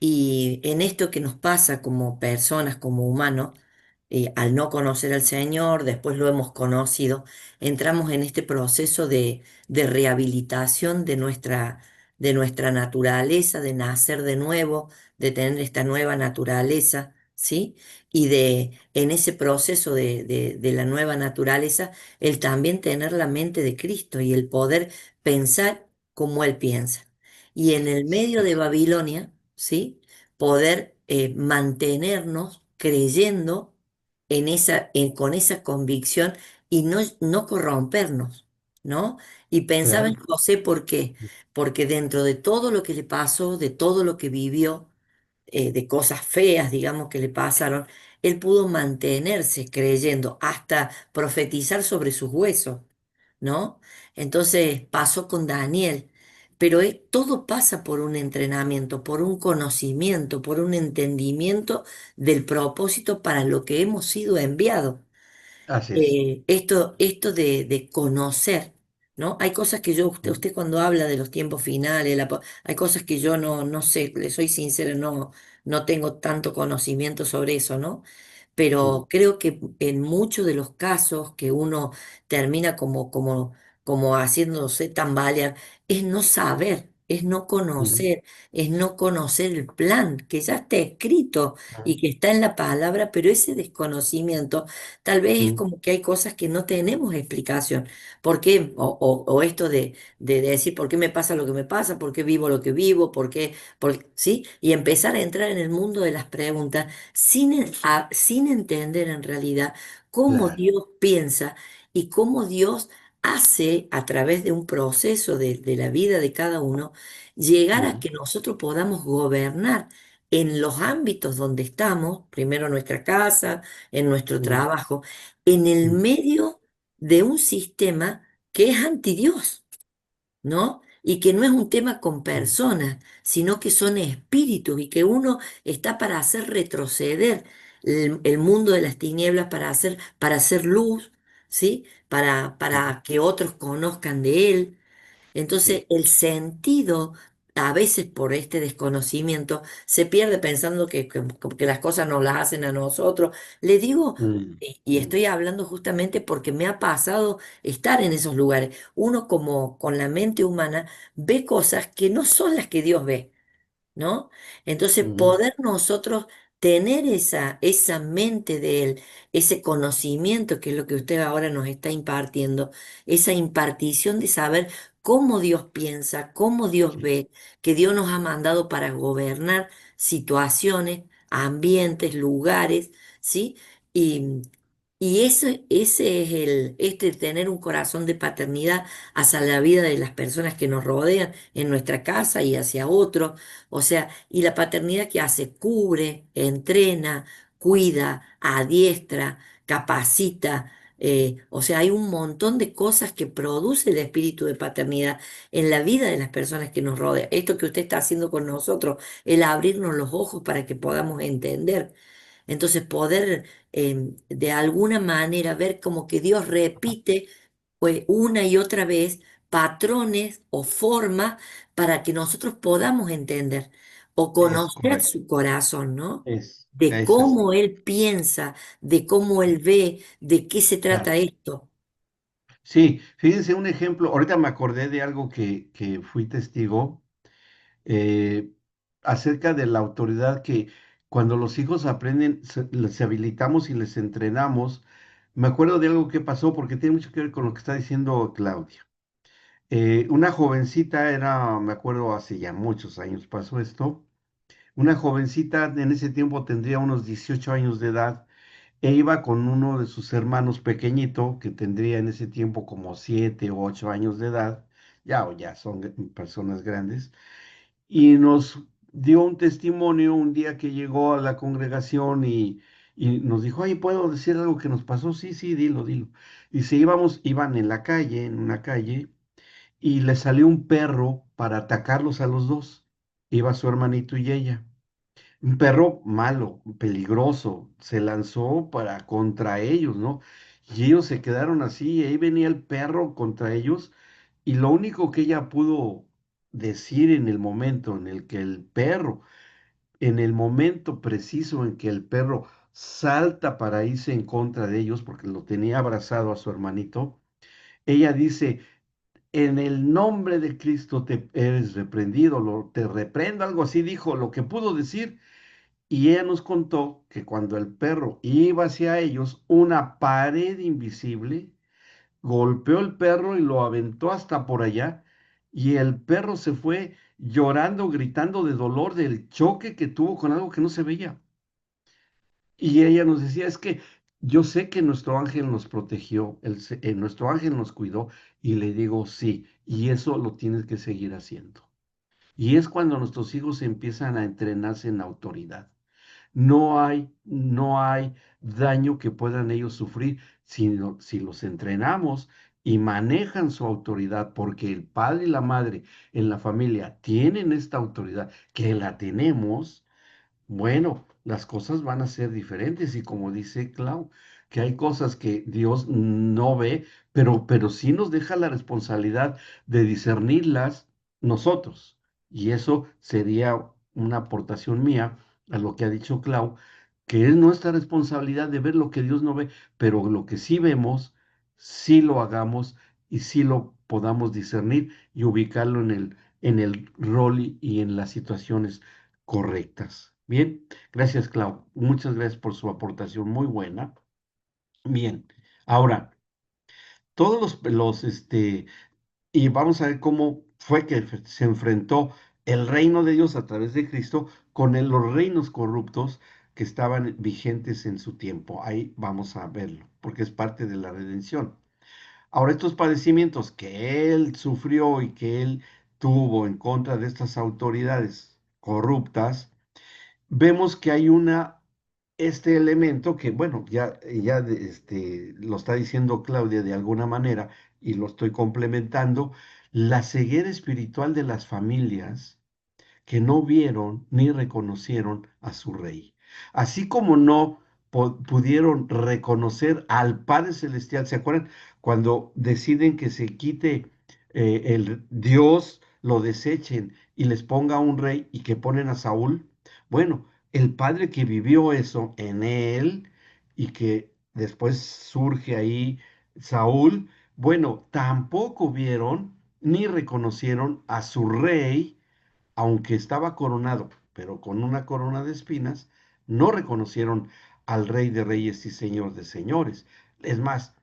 Y en esto que nos pasa como personas, como humanos, al no conocer al Señor, después lo hemos conocido, entramos en este proceso de rehabilitación de nuestra naturaleza, de nacer de nuevo, de tener esta nueva naturaleza, ¿sí? Y en ese proceso de la nueva naturaleza, el también tener la mente de Cristo y el poder pensar como Él piensa. Y en el medio de Babilonia, ¿sí? Poder mantenernos creyendo con esa convicción y no corrompernos, ¿no? Y pensaba en claro. José, ¿por qué? Porque dentro de todo lo que le pasó, de todo lo que vivió, de cosas feas, digamos, que le pasaron, él pudo mantenerse creyendo, hasta profetizar sobre sus huesos, ¿no? Entonces pasó con Daniel, pero todo pasa por un entrenamiento, por un conocimiento, por un entendimiento del propósito para lo que hemos sido enviados. Así es. Esto de conocer, ¿no? Hay cosas que usted cuando habla de los tiempos finales, hay cosas que yo no sé, le soy sincera, no tengo tanto conocimiento sobre eso, ¿no? Ujú, Pero creo que en muchos de los casos que uno termina como haciéndose tambalear, es no saber, ujú, es no conocer el plan que ya está escrito y que está en la palabra, pero ese desconocimiento tal vez es ujú, como que hay cosas que no tenemos explicación. ¿Por qué? O esto de decir, ¿por qué me pasa lo que me pasa? ¿Por qué vivo lo que vivo? ¿Por qué? ¿Sí? Y empezar a entrar en el mundo de las preguntas sin entender en realidad cómo claro. Dios piensa y cómo Dios hace a través de un proceso de la vida de cada uno, llegar a Ujú, que nosotros podamos gobernar en los ámbitos donde estamos, primero en nuestra casa, en nuestro ujú, trabajo, en el ujú, medio de un sistema que es anti Dios, ¿no? Y que no es un tema con ujú, personas, sino que son espíritus y que uno está para hacer retroceder el mundo de las tinieblas, para hacer luz, ¿sí? ujú. Para que otros conozcan de Él. Entonces, Sí. el sentido, a veces por este desconocimiento, se pierde pensando que las cosas nos las hacen a nosotros. Le digo, Mm, y mm, estoy hablando justamente porque me ha pasado estar en esos lugares. Uno como con la mente humana ve cosas que no son las que Dios ve, ¿no? Entonces, ujú, poder nosotros tener esa mente de Él, ese conocimiento que es lo que usted ahora nos está impartiendo, esa impartición de saber cómo Dios piensa, cómo Dios sí. ve, que Dios nos ha mandado para gobernar situaciones, ambientes, lugares, ¿sí? Y, y ese es tener un corazón de paternidad hacia la vida de las personas que nos rodean en nuestra casa y hacia otros. O sea, y la paternidad que hace, cubre, entrena, cuida, adiestra, capacita. O sea, hay un montón de cosas que produce el espíritu de paternidad en la vida de las personas que nos rodean. Esto que usted está haciendo con nosotros, el abrirnos los ojos para que podamos entender. Entonces, poder de alguna manera ver como que Dios repite pues, una y otra vez patrones o formas para que nosotros podamos entender o Es conocer correcto. su corazón, ¿no? De Es así. cómo él piensa, de cómo él ve, de qué se trata Claro. esto. Sí, fíjense un ejemplo. Ahorita me acordé de algo que fui testigo eh, acerca de la autoridad que cuando los hijos aprenden, les habilitamos y les entrenamos. Me acuerdo de algo que pasó porque tiene mucho que ver con lo que está diciendo Claudia. Una jovencita era, me acuerdo, hace ya muchos años pasó esto. Una jovencita en ese tiempo tendría unos 18 años de edad e iba con uno de sus hermanos pequeñito, que tendría en ese tiempo como 7 o 8 años de edad, ya o ya son personas grandes, y nos dio un testimonio un día que llegó a la congregación Y nos dijo, ay, ¿puedo decir algo que nos pasó? Sí, sí, dilo, dilo. Y si iban en la calle, en una calle, y le salió un perro para atacarlos a los dos. Iba su hermanito y ella. Un perro malo, peligroso, se lanzó para contra ellos, ¿no? Y ellos se quedaron así, y ahí venía el perro contra ellos, y lo único que ella pudo decir en el momento en el que el perro, en el momento preciso en que el perro salta para irse en contra de ellos, porque lo tenía abrazado a su hermanito, ella dice, en el nombre de Cristo te eres reprendido, te reprendo, algo así dijo, lo que pudo decir. Y ella nos contó que cuando el perro iba hacia ellos, una pared invisible golpeó el perro y lo aventó hasta por allá. Y el perro se fue llorando, gritando de dolor del choque que tuvo con algo que no se veía. Y ella nos decía, es que yo sé que nuestro ángel nos protegió, nuestro ángel nos cuidó. Y le digo, sí, y eso lo tienes que seguir haciendo. Y es cuando nuestros hijos empiezan a entrenarse en autoridad. No hay daño que puedan ellos sufrir si los entrenamos y manejan su autoridad, porque el padre y la madre en la familia tienen esta autoridad, que la tenemos. Bueno, las cosas van a ser diferentes y como dice Clau, que hay cosas que Dios no ve, pero sí nos deja la responsabilidad de discernirlas nosotros. Y eso sería una aportación mía a lo que ha dicho Clau, que es nuestra responsabilidad de ver lo que Dios no ve, pero lo que sí vemos, sí lo hagamos y sí lo podamos discernir y ubicarlo en el rol y en las situaciones correctas. Bien, gracias, Clau. Muchas gracias por su aportación, muy buena. Bien, ahora, todos y vamos a ver cómo fue que se enfrentó el reino de Dios a través de Cristo con los reinos corruptos que estaban vigentes en su tiempo. Ahí vamos a verlo, porque es parte de la redención. Ahora, estos padecimientos que él sufrió y que él tuvo en contra de estas autoridades corruptas, vemos que hay este elemento que, bueno, lo está diciendo Claudia de alguna manera y lo estoy complementando, la ceguera espiritual de las familias que no vieron ni reconocieron a su rey. Así como no pudieron reconocer al Padre Celestial, ¿se acuerdan? Cuando deciden que se quite el Dios, lo desechen y les ponga un rey y que ponen a Saúl. Bueno, el Padre que vivió eso en él y que después surge ahí Saúl, bueno, tampoco vieron ni reconocieron a su rey, aunque estaba coronado, pero con una corona de espinas, no reconocieron al Rey de Reyes y Señor de Señores. Es más,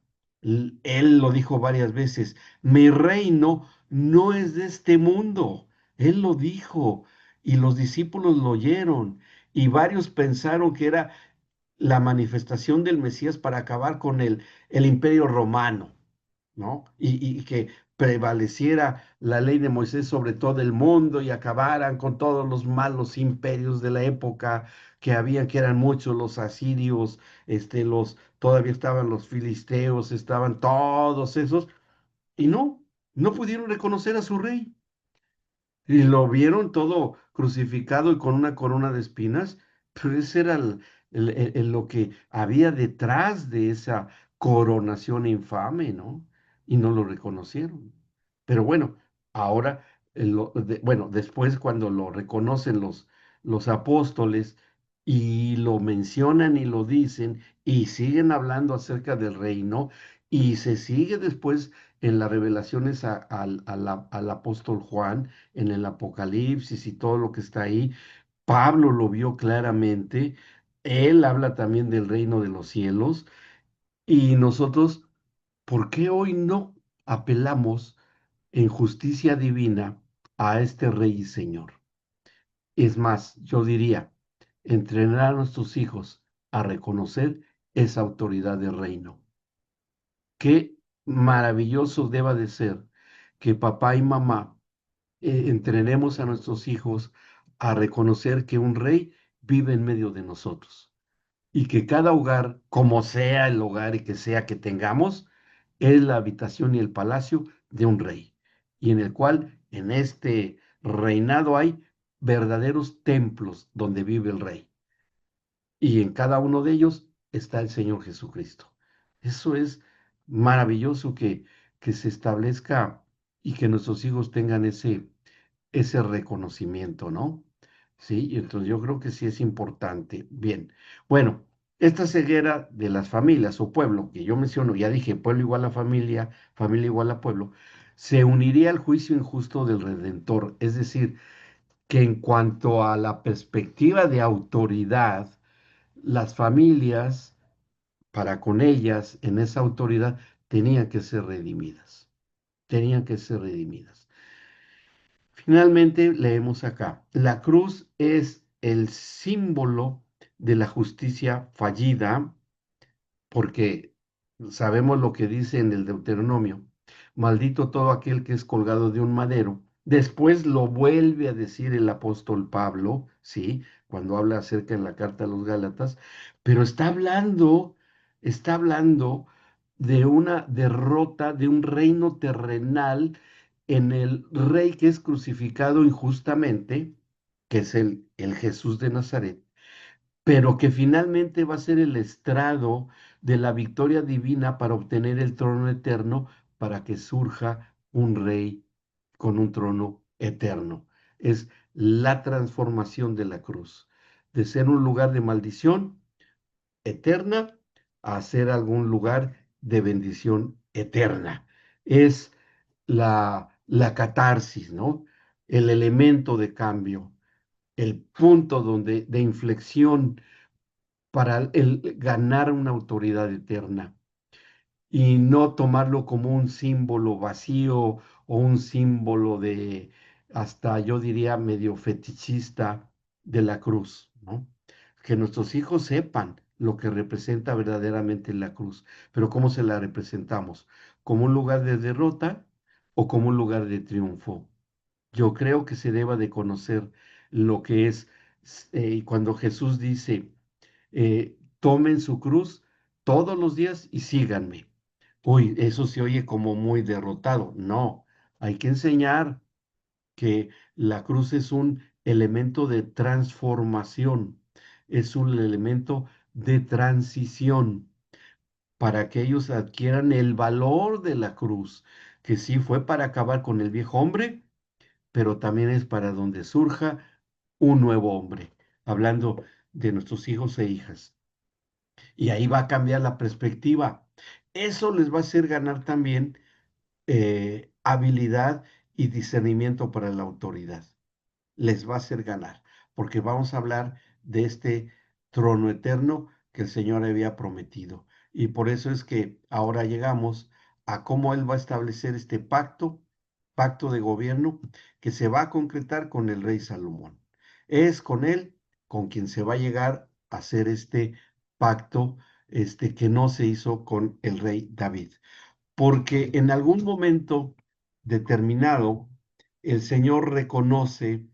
él lo dijo varias veces, mi reino no es de este mundo. Él lo dijo y los discípulos lo oyeron y varios pensaron que era la manifestación del Mesías para acabar con el imperio romano, ¿no? Y que prevaleciera la ley de Moisés sobre todo el mundo y acabaran con todos los malos imperios de la época que había, que eran muchos, los asirios, todavía estaban los filisteos, estaban todos esos, y no pudieron reconocer a su rey. Y lo vieron todo crucificado y con una corona de espinas, pero ese era lo que había detrás de esa coronación infame, ¿no? Y no lo reconocieron. Pero bueno, ahora, bueno, después cuando lo reconocen los apóstoles y lo mencionan y lo dicen y siguen hablando acerca del reino y se sigue después en las revelaciones al apóstol Juan en el Apocalipsis y todo lo que está ahí. Pablo lo vio claramente. Él habla también del reino de los cielos. Y nosotros, ¿por qué hoy no apelamos en justicia divina a este Rey y Señor? Es más, yo diría, entrenar a nuestros hijos a reconocer esa autoridad del reino. Qué maravilloso deba de ser que papá y mamá entrenemos a nuestros hijos a reconocer que un rey vive en medio de nosotros, y que cada hogar, como sea el hogar y que sea que tengamos, es la habitación y el palacio de un rey, y en el cual en este reinado hay verdaderos templos donde vive el rey, y en cada uno de ellos está el Señor Jesucristo. Eso es maravilloso que se establezca y que nuestros hijos tengan ese reconocimiento, ¿no? Sí, y entonces yo creo que sí es importante. Bien, bueno, esta ceguera de las familias o pueblo, que yo menciono, ya dije, pueblo igual a familia, familia igual a pueblo, se uniría al juicio injusto del Redentor. Es decir, que en cuanto a la perspectiva de autoridad, las familias, para con ellas, en esa autoridad, tenían que ser redimidas. Tenían que ser redimidas. Finalmente, leemos acá, la cruz es el símbolo de la justicia fallida, porque sabemos lo que dice en el Deuteronomio, maldito todo aquel que es colgado de un madero. Después lo vuelve a decir el apóstol Pablo, sí, cuando habla acerca en la carta a los Gálatas, pero está hablando de una derrota de un reino terrenal en el rey que es crucificado injustamente, que es el Jesús de Nazaret, pero que finalmente va a ser el estrado de la victoria divina para obtener el trono eterno, para que surja un rey con un trono eterno. Es la transformación de la cruz, de ser un lugar de maldición eterna a ser algún lugar de bendición eterna. Es la catarsis, ¿no? El elemento de cambio, el punto de inflexión para el ganar una autoridad eterna y no tomarlo como un símbolo vacío o un símbolo de, hasta yo diría, medio fetichista de la cruz, ¿no? Que nuestros hijos sepan lo que representa verdaderamente la cruz, pero ¿cómo se la representamos? ¿Como un lugar de derrota o como un lugar de triunfo? Yo creo que se deba de conocer lo que es, cuando Jesús dice, tomen su cruz todos los días y síganme. Uy, eso se oye como muy derrotado. No, hay que enseñar que la cruz es un elemento de transformación, es un elemento de transición para que ellos adquieran el valor de la cruz, que sí fue para acabar con el viejo hombre, pero también es para donde surja un nuevo hombre, hablando de nuestros hijos e hijas. Y ahí va a cambiar la perspectiva. Eso les va a hacer ganar también habilidad y discernimiento para la autoridad. Les va a hacer ganar, porque vamos a hablar de este trono eterno que el Señor había prometido. Y por eso es que ahora llegamos a cómo Él va a establecer este pacto, pacto de gobierno, que se va a concretar con el rey Salomón. Es con él con quien se va a llegar a hacer este pacto, que no se hizo con el rey David, porque en algún momento determinado el Señor reconoce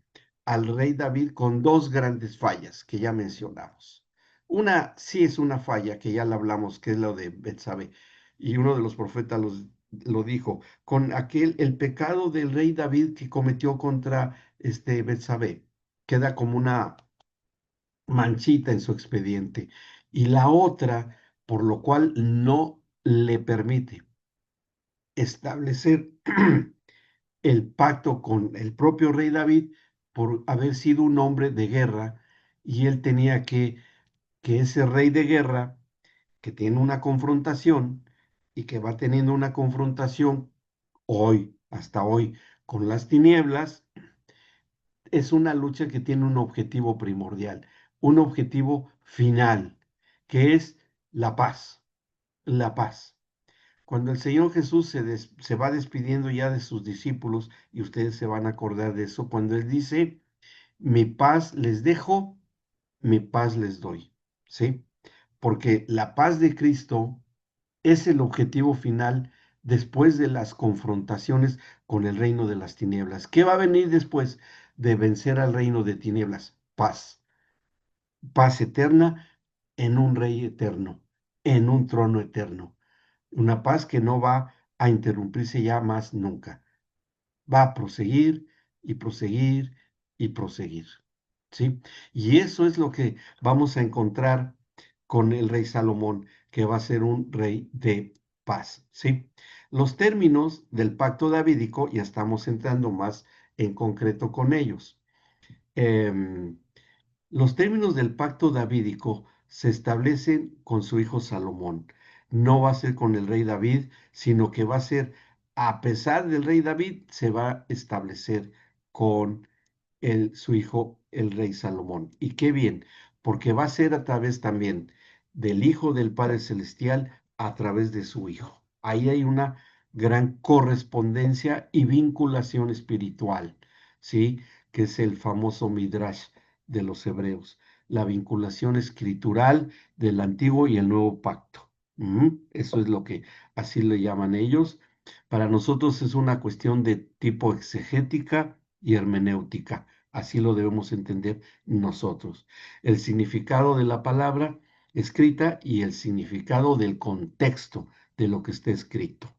al rey David con dos grandes fallas que ya mencionamos. Una sí es una falla que ya la hablamos, que es lo de Betsabé, y uno de los profetas lo dijo, con el pecado del rey David que cometió contra Betsabé, queda como una manchita en su expediente. Y la otra, por lo cual no le permite establecer el pacto con el propio rey David por haber sido un hombre de guerra, y él tenía que ese rey de guerra que tiene una confrontación y que va teniendo una confrontación hoy, hasta hoy, con las tinieblas, es una lucha que tiene un objetivo primordial, un objetivo final, que es la paz, la paz. Cuando el Señor Jesús se va despidiendo ya de sus discípulos, y ustedes se van a acordar de eso, cuando Él dice, mi paz les dejo, mi paz les doy, ¿sí? Porque la paz de Cristo es el objetivo final después de las confrontaciones con el reino de las tinieblas. ¿Qué va a venir después de vencer al reino de tinieblas? Paz, paz eterna, en un rey eterno, en un trono eterno. Una paz que no va a interrumpirse ya más nunca. Va a proseguir y proseguir y proseguir. ¿Sí? Y eso es lo que vamos a encontrar con el rey Salomón, que va a ser un rey de paz. ¿Sí? Los términos del pacto davídico, ya estamos entrando más en concreto con ellos. Em, los términos del pacto davídico se establecen con su hijo Salomón. No va a ser con el rey David, sino que va a ser, a pesar del rey David, se va a establecer con su hijo, el rey Salomón. Y qué bien, porque va a ser a través también del Hijo del Padre Celestial, a través de su Hijo. Ahí hay una gran correspondencia y vinculación espiritual, ¿sí? Que es el famoso Midrash de los hebreos, la vinculación escritural del antiguo y el nuevo pacto. Eso es lo que así le llaman ellos. Para nosotros es una cuestión de tipo exegética y hermenéutica. Así lo debemos entender nosotros. El significado de la palabra escrita y el significado del contexto de lo que está escrito.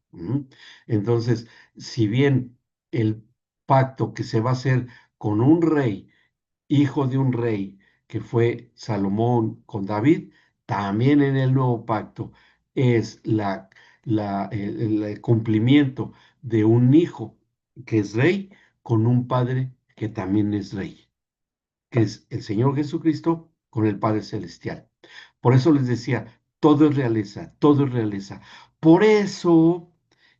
Entonces, si bien el pacto que se va a hacer con un rey, hijo de un rey, que fue Salomón con David, también en el nuevo pacto es el cumplimiento de un hijo que es rey con un padre que también es rey, que es el Señor Jesucristo con el Padre Celestial. Por eso les decía, todo es realeza, todo es realeza. Por eso,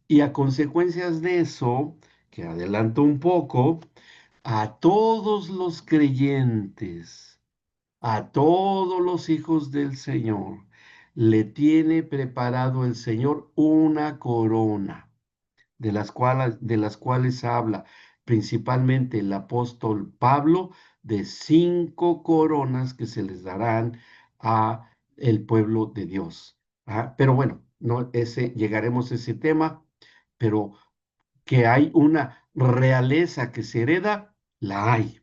y a consecuencias de eso, que adelanto un poco, a todos los creyentes, a todos los hijos del Señor, le tiene preparado el Señor una corona de las cuales habla principalmente el apóstol Pablo, de 5 coronas que se les darán a el pueblo de Dios. Pero bueno, no, llegaremos a ese tema, pero que hay una realeza que se hereda, la hay,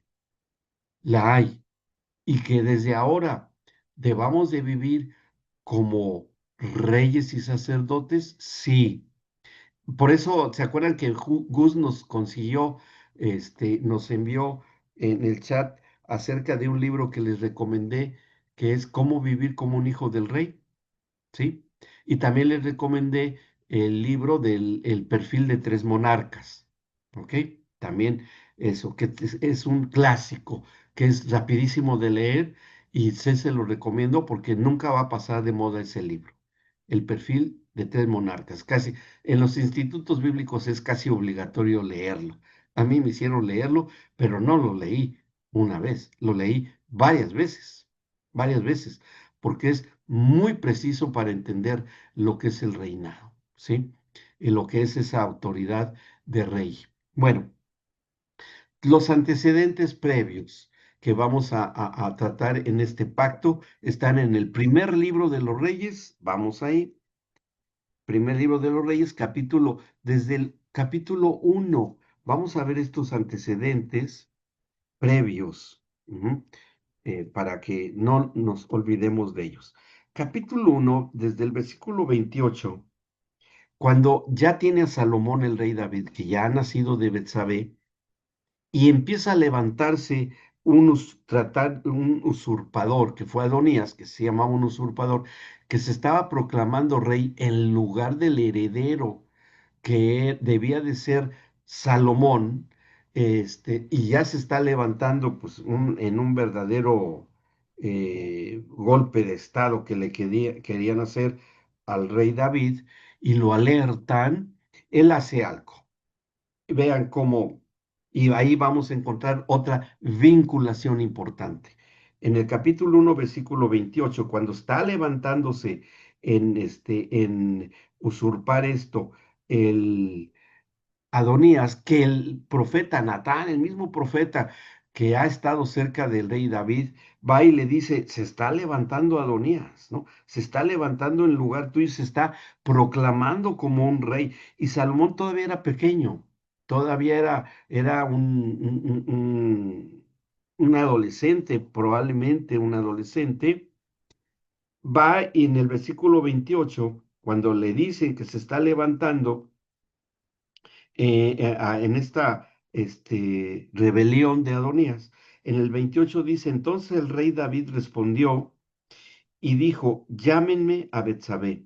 y que desde ahora debamos de vivir como reyes y sacerdotes, sí. Por eso, ¿se acuerdan que Gus nos consiguió, nos envió en el chat acerca de un libro que les recomendé, que es Cómo vivir como un hijo del rey? ¿Sí? Y también les recomendé el libro del El perfil de 3 monarcas, ¿ok? También eso, que es un clásico, que es rapidísimo de leer y se lo recomiendo porque nunca va a pasar de moda ese libro. El perfil de 3 monarcas, casi en los institutos bíblicos es casi obligatorio leerlo. A mí me hicieron leerlo, pero no lo leí una vez, lo leí varias veces, porque es muy preciso para entender lo que es el reinado, ¿sí? Y lo que es esa autoridad de rey. Bueno, los antecedentes previos que vamos a tratar en este pacto están en el primer libro de los Reyes. Vamos ahí. Primer libro de los Reyes, desde el capítulo 1. Vamos a ver estos antecedentes previos, para que no nos olvidemos de ellos. Capítulo 1, desde el versículo 28, cuando ya tiene a Salomón el rey David, que ya ha nacido de Betsabé, y empieza a levantarse un usurpador, que fue Adonías, que se llamaba un usurpador, que se estaba proclamando rey en lugar del heredero que debía de ser Salomón, y ya se está levantando pues, en un verdadero golpe de estado que le querían hacer al rey David, y lo alertan. Él hace algo. Vean cómo, y ahí vamos a encontrar otra vinculación importante. En el capítulo 1, versículo 28, cuando está levantándose en usurpar esto, el Adonías, que el profeta Natán, el mismo profeta que ha estado cerca del rey David, va y le dice, se está levantando Adonías, ¿no? Se está levantando en lugar tuyo, se está proclamando como un rey. Y Salomón todavía era pequeño, todavía era un adolescente, probablemente un adolescente, va y en el versículo 28, cuando le dicen que se está levantando en esta rebelión de Adonías, en el 28 dice, entonces el rey David respondió y dijo, llámenme a Betsabé.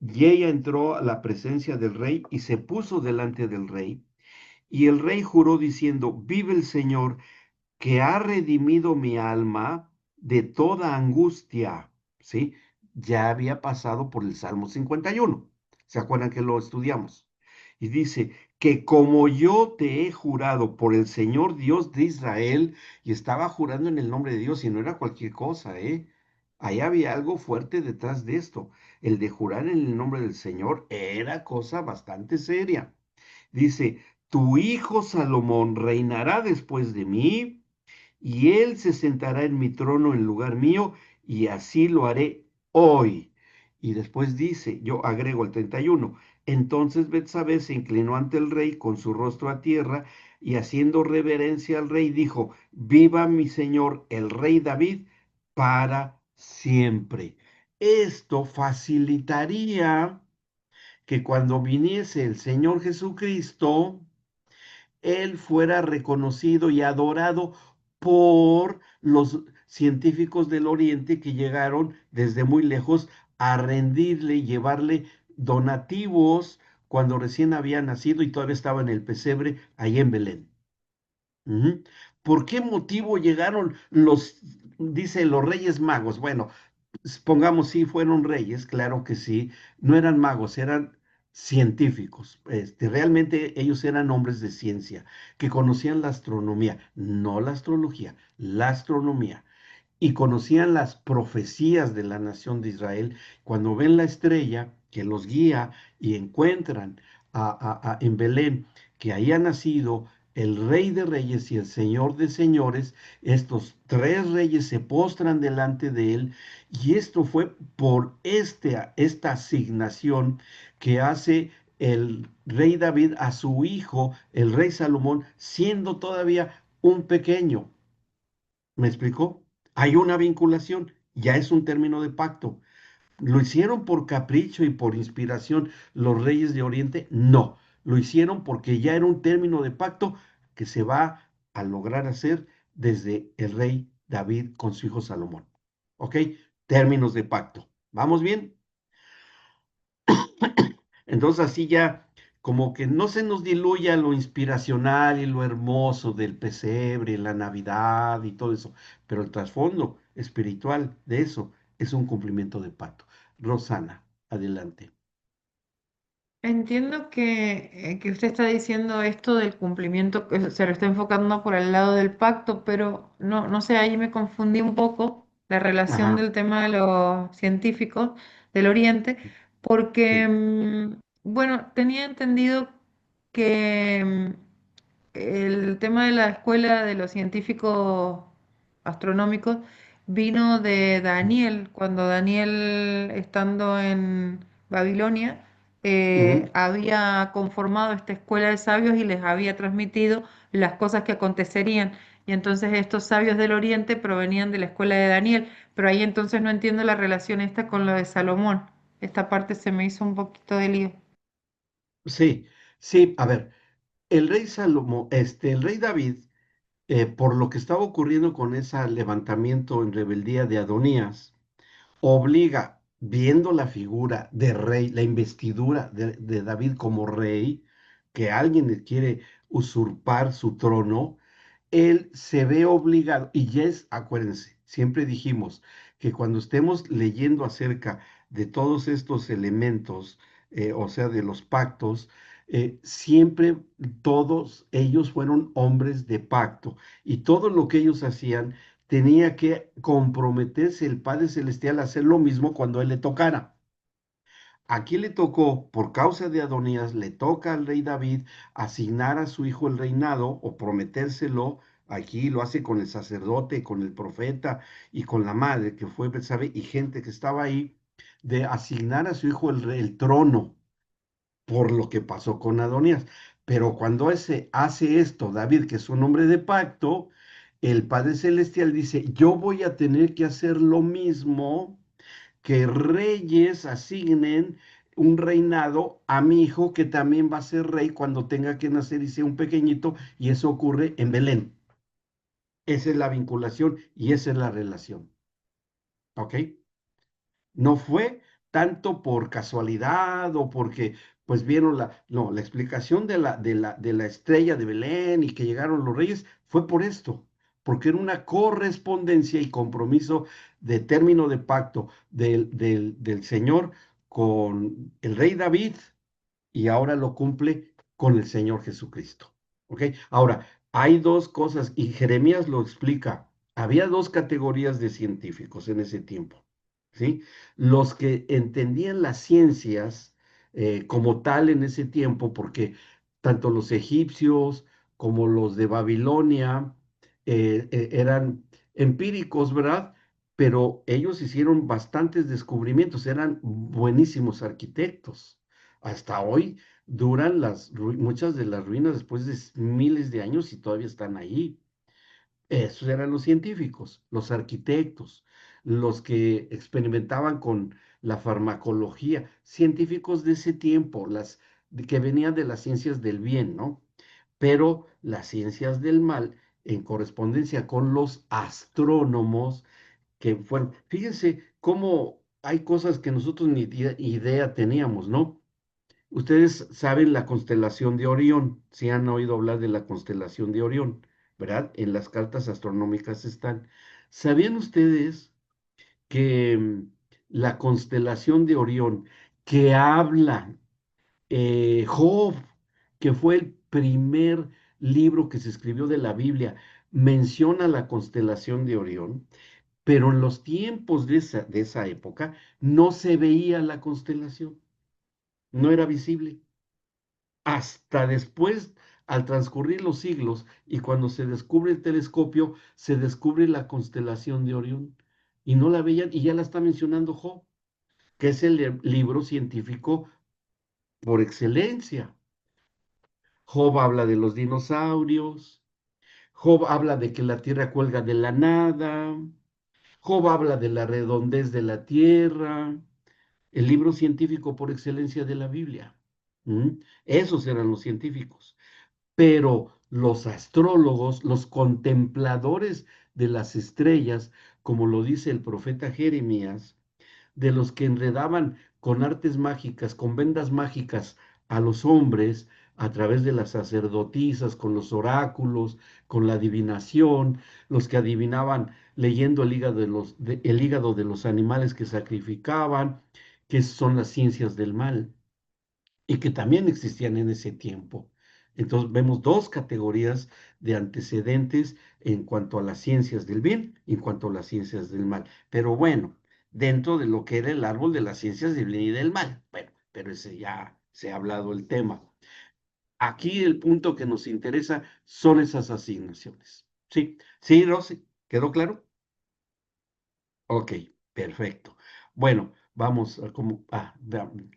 Y ella entró a la presencia del rey y se puso delante del rey. Y el rey juró diciendo, vive el Señor, que ha redimido mi alma de toda angustia. ¿Sí? Ya había pasado por el Salmo 51. ¿Se acuerdan que lo estudiamos? Y dice, que como yo te he jurado por el Señor Dios de Israel, y estaba jurando en el nombre de Dios, y no era cualquier cosa, ¿eh? Ahí había algo fuerte detrás de esto. El de jurar en el nombre del Señor era cosa bastante seria. Dice, tu hijo Salomón reinará después de mí y él se sentará en mi trono en lugar mío, y así lo haré hoy. Y después dice, yo agrego el 31, entonces Betsabé se inclinó ante el rey con su rostro a tierra, y haciendo reverencia al rey dijo, viva mi señor el rey David para siempre. Esto facilitaría que cuando viniese el Señor Jesucristo, él fuera reconocido y adorado por los científicos del Oriente que llegaron desde muy lejos a rendirle y llevarle donativos cuando recién había nacido y todavía estaba en el pesebre ahí en Belén. Ujú. ¿Por qué motivo llegaron dice, los reyes magos? Bueno, pongamos si fueron reyes, claro que sí, no eran magos, eran científicos. Realmente ellos eran hombres de ciencia que conocían la astronomía, no la astrología, la astronomía y conocían las profecías de la nación de Israel. Cuando ven la estrella que los guía y encuentran en Belén que ahí ha nacido el Rey de Reyes y el Señor de Señores, estos tres reyes se postran delante de él, y esto fue por esta asignación que hace el rey David a su hijo, el rey Salomón, siendo todavía un pequeño. ¿Me explicó? Hay una vinculación, ya es un término de pacto. ¿Lo hicieron por capricho y por inspiración los reyes de Oriente? No, lo hicieron porque ya era un término de pacto que se va a lograr hacer desde el rey David con su hijo Salomón. ¿Ok? Términos de pacto. ¿Vamos bien? Entonces así ya como que no se nos diluya lo inspiracional y lo hermoso del pesebre, la Navidad y todo eso, pero el trasfondo espiritual de eso es un cumplimiento de pacto. Rosana, adelante. Entiendo que usted está diciendo esto del cumplimiento, que se lo está enfocando por el lado del pacto, pero no, no sé, ahí me confundí un poco la relación Ajá, del tema de los científicos del Oriente, porque, sí. bueno, tenía entendido que el tema de la escuela de los científicos astronómicos vino de Daniel, cuando Daniel, estando en Babilonia, Ujú. había conformado esta escuela de sabios y les había transmitido las cosas que acontecerían. Y entonces estos sabios del Oriente provenían de la escuela de Daniel, pero ahí entonces no entiendo la relación esta con lo de Salomón. Esta parte se me hizo un poquito de lío. Sí, sí, a ver, el rey Salomón, el rey David, por lo que estaba ocurriendo con ese levantamiento en rebeldía de Adonías, obliga, viendo la figura de rey, la investidura de David como rey, que alguien le quiere usurpar su trono, él se ve obligado, y ya es, acuérdense, siempre dijimos que cuando estemos leyendo acerca de todos estos elementos, o sea, de los pactos, siempre todos ellos fueron hombres de pacto, y todo lo que ellos hacían tenía que comprometerse el Padre Celestial a hacer lo mismo cuando a él le tocara. Aquí le tocó, por causa de Adonías, le toca al rey David asignar a su hijo el reinado o prometérselo. Aquí lo hace con el sacerdote, con el profeta y con la madre, que fue Betsabé, y gente que estaba ahí, de asignar a su hijo el trono por lo que pasó con Adonías. Pero cuando ese hace esto, David, que es un hombre de pacto, el Padre Celestial dice, yo voy a tener que hacer lo mismo que reyes asignen un reinado a mi hijo que también va a ser rey cuando tenga que nacer y sea un pequeñito, y eso ocurre en Belén. Esa es la vinculación y esa es la relación. ¿Ok? No fue tanto por casualidad o porque pues vieron no, la explicación de la estrella de Belén y que llegaron los reyes fue por esto, porque era una correspondencia y compromiso de término de pacto del Señor con el rey David, y ahora lo cumple con el Señor Jesucristo. ¿Ok? Ahora, hay dos cosas, y Jeremías lo explica. Había dos categorías de científicos en ese tiempo, ¿sí? Los que entendían las ciencias como tal en ese tiempo, porque tanto los egipcios como los de Babilonia eran empíricos, ¿verdad? Pero ellos hicieron bastantes descubrimientos, eran buenísimos arquitectos. Hasta hoy duran muchas de las ruinas después de miles de años y todavía están ahí. Esos eran los científicos, los arquitectos, los que experimentaban con la farmacología, científicos de ese tiempo, que venían de las ciencias del bien, ¿no? Pero las ciencias del mal, en correspondencia con los astrónomos, que fueron, fíjense cómo hay cosas que nosotros ni idea teníamos, ¿no? Ustedes saben la constelación de Orión, si han oído hablar de la constelación de Orión, ¿verdad? En las cartas astronómicas están. ¿Sabían ustedes que la constelación de Orión, que habla Job, que fue el primer libro que se escribió de la Biblia, menciona la constelación de Orión, pero en los tiempos de esa época no se veía la constelación, no era visible? Hasta después, al transcurrir los siglos y cuando se descubre el telescopio, se descubre la constelación de Orión y no la veían, y ya la está mencionando Job, que es el libro científico por excelencia. Job habla de los dinosaurios, Job habla de que la Tierra cuelga de la nada, Job habla de la redondez de la Tierra, el libro científico por excelencia de la Biblia. ¿Mm? Esos eran los científicos. Pero los astrólogos, los contempladores de las estrellas, como lo dice el profeta Jeremías, de los que enredaban con artes mágicas, con vendas mágicas a los hombres a través de las sacerdotisas, con los oráculos, con la adivinación, los que adivinaban leyendo el hígado de los animales que sacrificaban, que son las ciencias del mal y que también existían en ese tiempo. Entonces vemos dos categorías de antecedentes en cuanto a las ciencias del bien y en cuanto a las ciencias del mal. Pero bueno, dentro de lo que era el árbol de las ciencias del bien y del mal. Bueno, pero ese ya se ha hablado el tema. Aquí el punto que nos interesa son esas asignaciones. ¿Sí? ¿Sí, Rosy? ¿Quedó claro? Ok, perfecto. Bueno, vamos a como,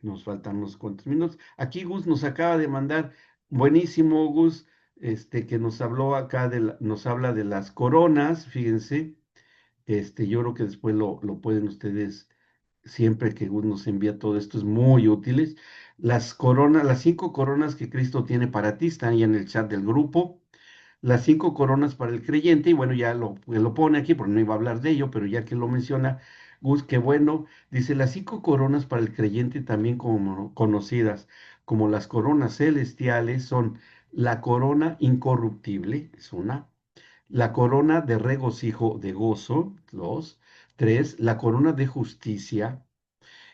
nos faltan unos cuantos minutos. Aquí Gus nos acaba de mandar, buenísimo Gus, que nos habló acá nos habla de las coronas, fíjense, yo creo que después lo pueden ustedes, siempre que Gus nos envía todo esto, es muy útiles. Las coronas, las 5 coronas que Cristo tiene para ti, están ahí en el chat del grupo. Las 5 coronas para el creyente, y bueno, ya lo pone aquí, porque no iba a hablar de ello, pero ya que lo menciona, Gus, qué bueno, dice las 5 coronas para el creyente, también como conocidas como las coronas celestiales, son la corona incorruptible, es una, la corona de regocijo, de gozo, dos, tres, la corona de justicia,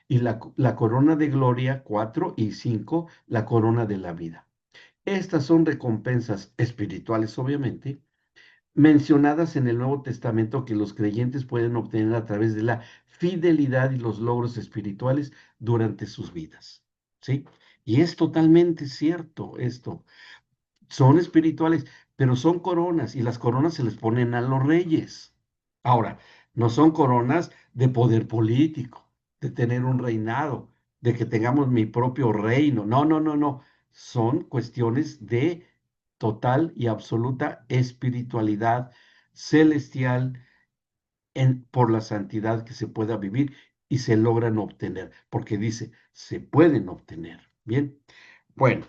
y la corona de gloria, cuatro, y cinco, la corona de la vida. Estas son recompensas espirituales, obviamente, mencionadas en el Nuevo Testamento, que los creyentes pueden obtener a través de la fidelidad y los logros espirituales durante sus vidas. ¿Sí? Y es totalmente cierto esto. Son espirituales, pero son coronas, y las coronas se les ponen a los reyes. Ahora, no son coronas de poder político, de tener un reinado, de que tengamos mi propio reino. No, no, no, no. Son cuestiones de total y absoluta espiritualidad celestial por la santidad que se pueda vivir y se logran obtener, porque dice, se pueden obtener. Bien, bueno,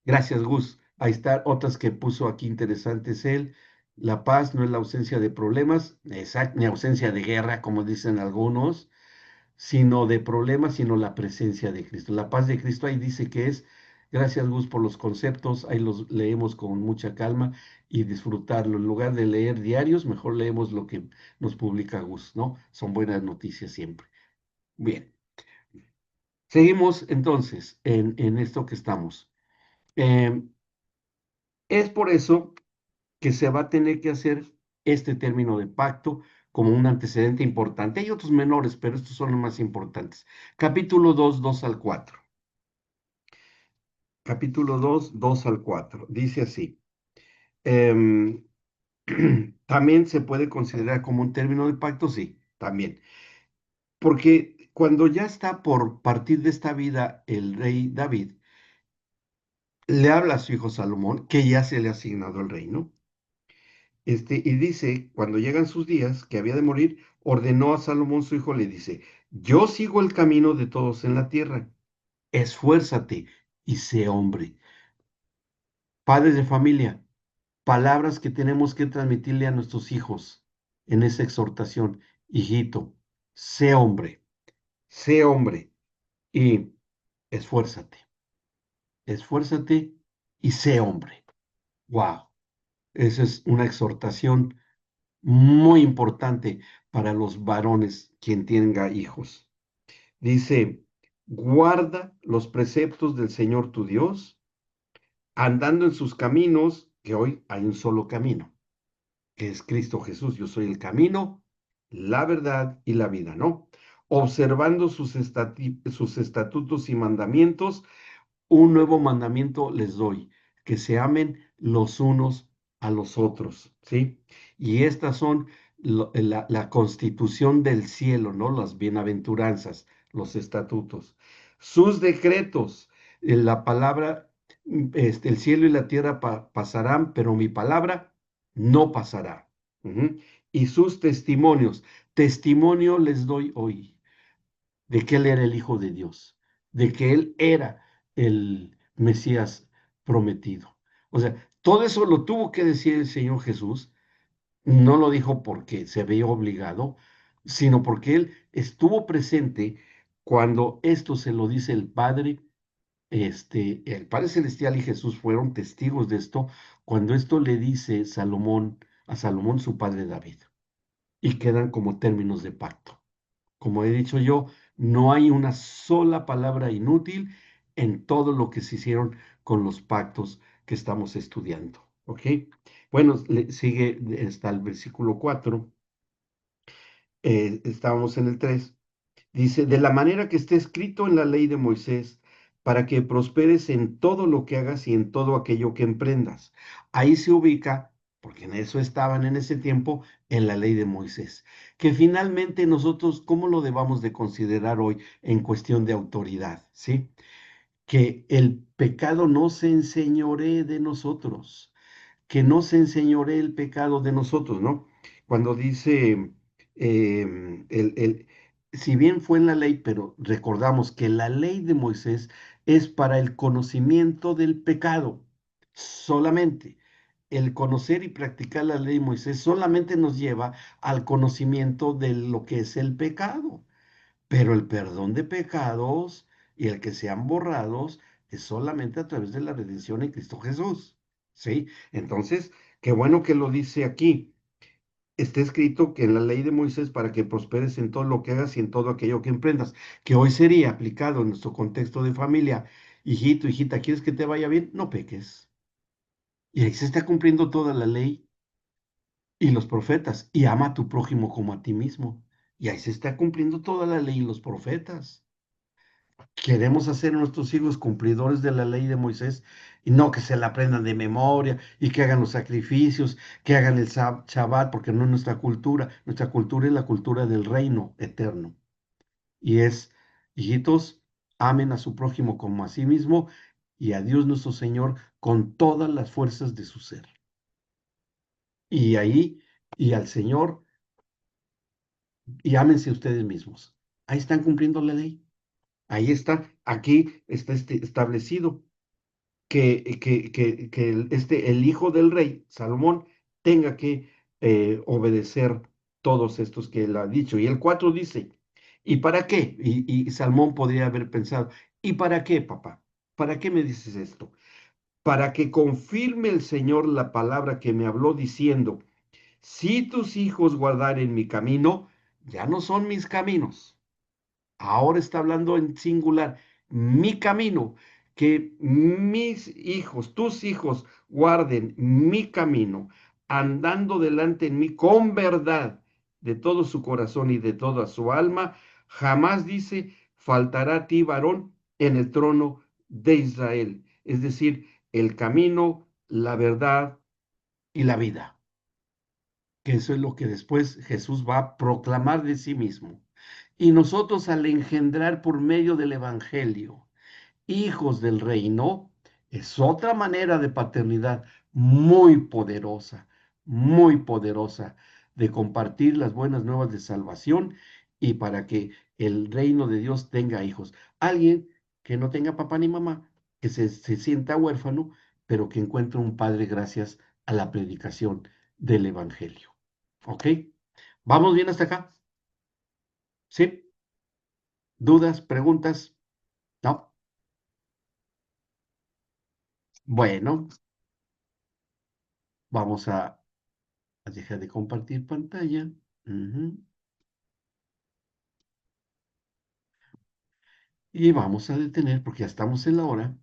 gracias Gus. Ahí está otras que puso aquí interesantes él. La paz no es la ausencia de problemas, ni ausencia de guerra, como dicen algunos, sino de problemas, sino la presencia de Cristo. La paz de Cristo ahí dice que es, gracias Gus por los conceptos, ahí los leemos con mucha calma y disfrutarlo. En lugar de leer diarios, mejor leemos lo que nos publica Gus, ¿no? Son buenas noticias siempre. Bien, seguimos entonces en esto que estamos. Eh, es por eso que se va a tener que hacer este término de pacto como un antecedente importante. Hay otros menores, pero estos son los más importantes. Capítulo 2, 2 al 4. Capítulo 2, 2 al 4. Dice así. em, también se puede considerar como un término de pacto, sí, también. Porque cuando ya está por partir de esta vida el rey David, le habla a su hijo Salomón, que ya se le ha asignado el reino. Y dice, cuando llegan sus días, que había de morir, ordenó a Salomón su hijo, le dice, yo sigo el camino de todos en la tierra, esfuérzate y sé hombre. Padres de familia, palabras que tenemos que transmitirle a nuestros hijos en esa exhortación. Hijito, sé hombre y esfuérzate, esfuérzate y sé hombre. Wow, esa es una exhortación muy importante para los varones quien tenga hijos. Dice, guarda los preceptos del Señor tu Dios, andando en sus caminos, que hoy hay un solo camino, que es Cristo Jesús. Yo soy el camino, la verdad y la vida, ¿no? Observando sus estatutos y mandamientos, un nuevo mandamiento les doy, que se amen los unos a los otros, ¿sí? Y estas son la constitución del cielo, ¿no? Las bienaventuranzas, los estatutos. Sus decretos, la palabra, el cielo y la tierra pasarán, pero mi palabra no pasará. Ujú. Y sus testimonios, testimonio les doy hoy de que Él era el Hijo de Dios, de que Él era el Mesías prometido. O sea, todo eso lo tuvo que decir el Señor Jesús, no lo dijo porque se veía obligado, sino porque Él estuvo presente cuando esto se lo dice el Padre, el Padre Celestial y Jesús fueron testigos de esto, cuando esto le dice Salomón, a Salomón su padre David, y quedan como términos de pacto. Como he dicho yo, no hay una sola palabra inútil en todo lo que se hicieron con los pactos que estamos estudiando. ¿Ok? Bueno, sigue hasta el versículo 4. Estábamos en el 3. Dice, de la manera que esté escrito en la ley de Moisés, para que prosperes en todo lo que hagas y en todo aquello que emprendas. Ahí se ubica, porque en eso estaban en ese tiempo, en la ley de Moisés. Que finalmente nosotros, ¿cómo lo debamos de considerar hoy en cuestión de autoridad? ¿Sí? Que el pecado no se enseñoree de nosotros, que no se enseñoree el pecado de nosotros, ¿no? Cuando dice, si bien fue en la ley, pero recordamos que la ley de Moisés es para el conocimiento del pecado, solamente. El conocer y practicar la ley de Moisés solamente nos lleva al conocimiento de lo que es el pecado. Pero el perdón de pecados y el que sean borrados es solamente a través de la redención en Cristo Jesús. ¿Sí? Entonces, qué bueno que lo dice aquí. Está escrito que en la ley de Moisés para que prosperes en todo lo que hagas y en todo aquello que emprendas, que hoy sería aplicado en nuestro contexto de familia. Hijito, hijita, ¿quieres que te vaya bien? No peques. Y ahí se está cumpliendo toda la ley y los profetas. Y ama a tu prójimo como a ti mismo. Y ahí se está cumpliendo toda la ley y los profetas. Queremos hacer a nuestros hijos cumplidores de la ley de Moisés y no que se la aprendan de memoria y que hagan los sacrificios, que hagan el Shabbat, porque no es nuestra cultura. Nuestra cultura es la cultura del reino eterno. Y es, hijitos, amen a su prójimo como a sí mismo y a Dios nuestro Señor con todas las fuerzas de su ser. Y ahí, y al Señor, y ámense ustedes mismos. Ahí están cumpliendo la ley. Ahí está, aquí está establecido el hijo del rey, Salomón, tenga que obedecer todos estos que él ha dicho. Y el 4 dice, ¿y para qué? Y Salomón podría haber pensado, ¿y para qué, papá? ¿Para qué me dices esto? Para que confirme el Señor la palabra que me habló diciendo, si tus hijos guardaren mi camino, ya no son mis caminos. Ahora está hablando en singular, mi camino, que mis hijos, tus hijos, guarden mi camino, andando delante en mí con verdad de todo su corazón y de toda su alma, jamás dice, faltará a ti varón en el trono de Israel. Es decir, el camino, la verdad y la vida, que eso es lo que después Jesús va a proclamar de sí mismo. Y nosotros al engendrar por medio del Evangelio hijos del reino, es otra manera de paternidad muy poderosa de compartir las buenas nuevas de salvación y para que el reino de Dios tenga hijos. Alguien que no tenga papá ni mamá, que se sienta huérfano, pero que encuentre un padre gracias a la predicación del Evangelio. ¿Ok? ¿Vamos bien hasta acá? ¿Sí? ¿Dudas? ¿Preguntas? ¿No? Bueno, vamos a dejar de compartir pantalla. Ujú. Y vamos a detener porque ya estamos en la hora.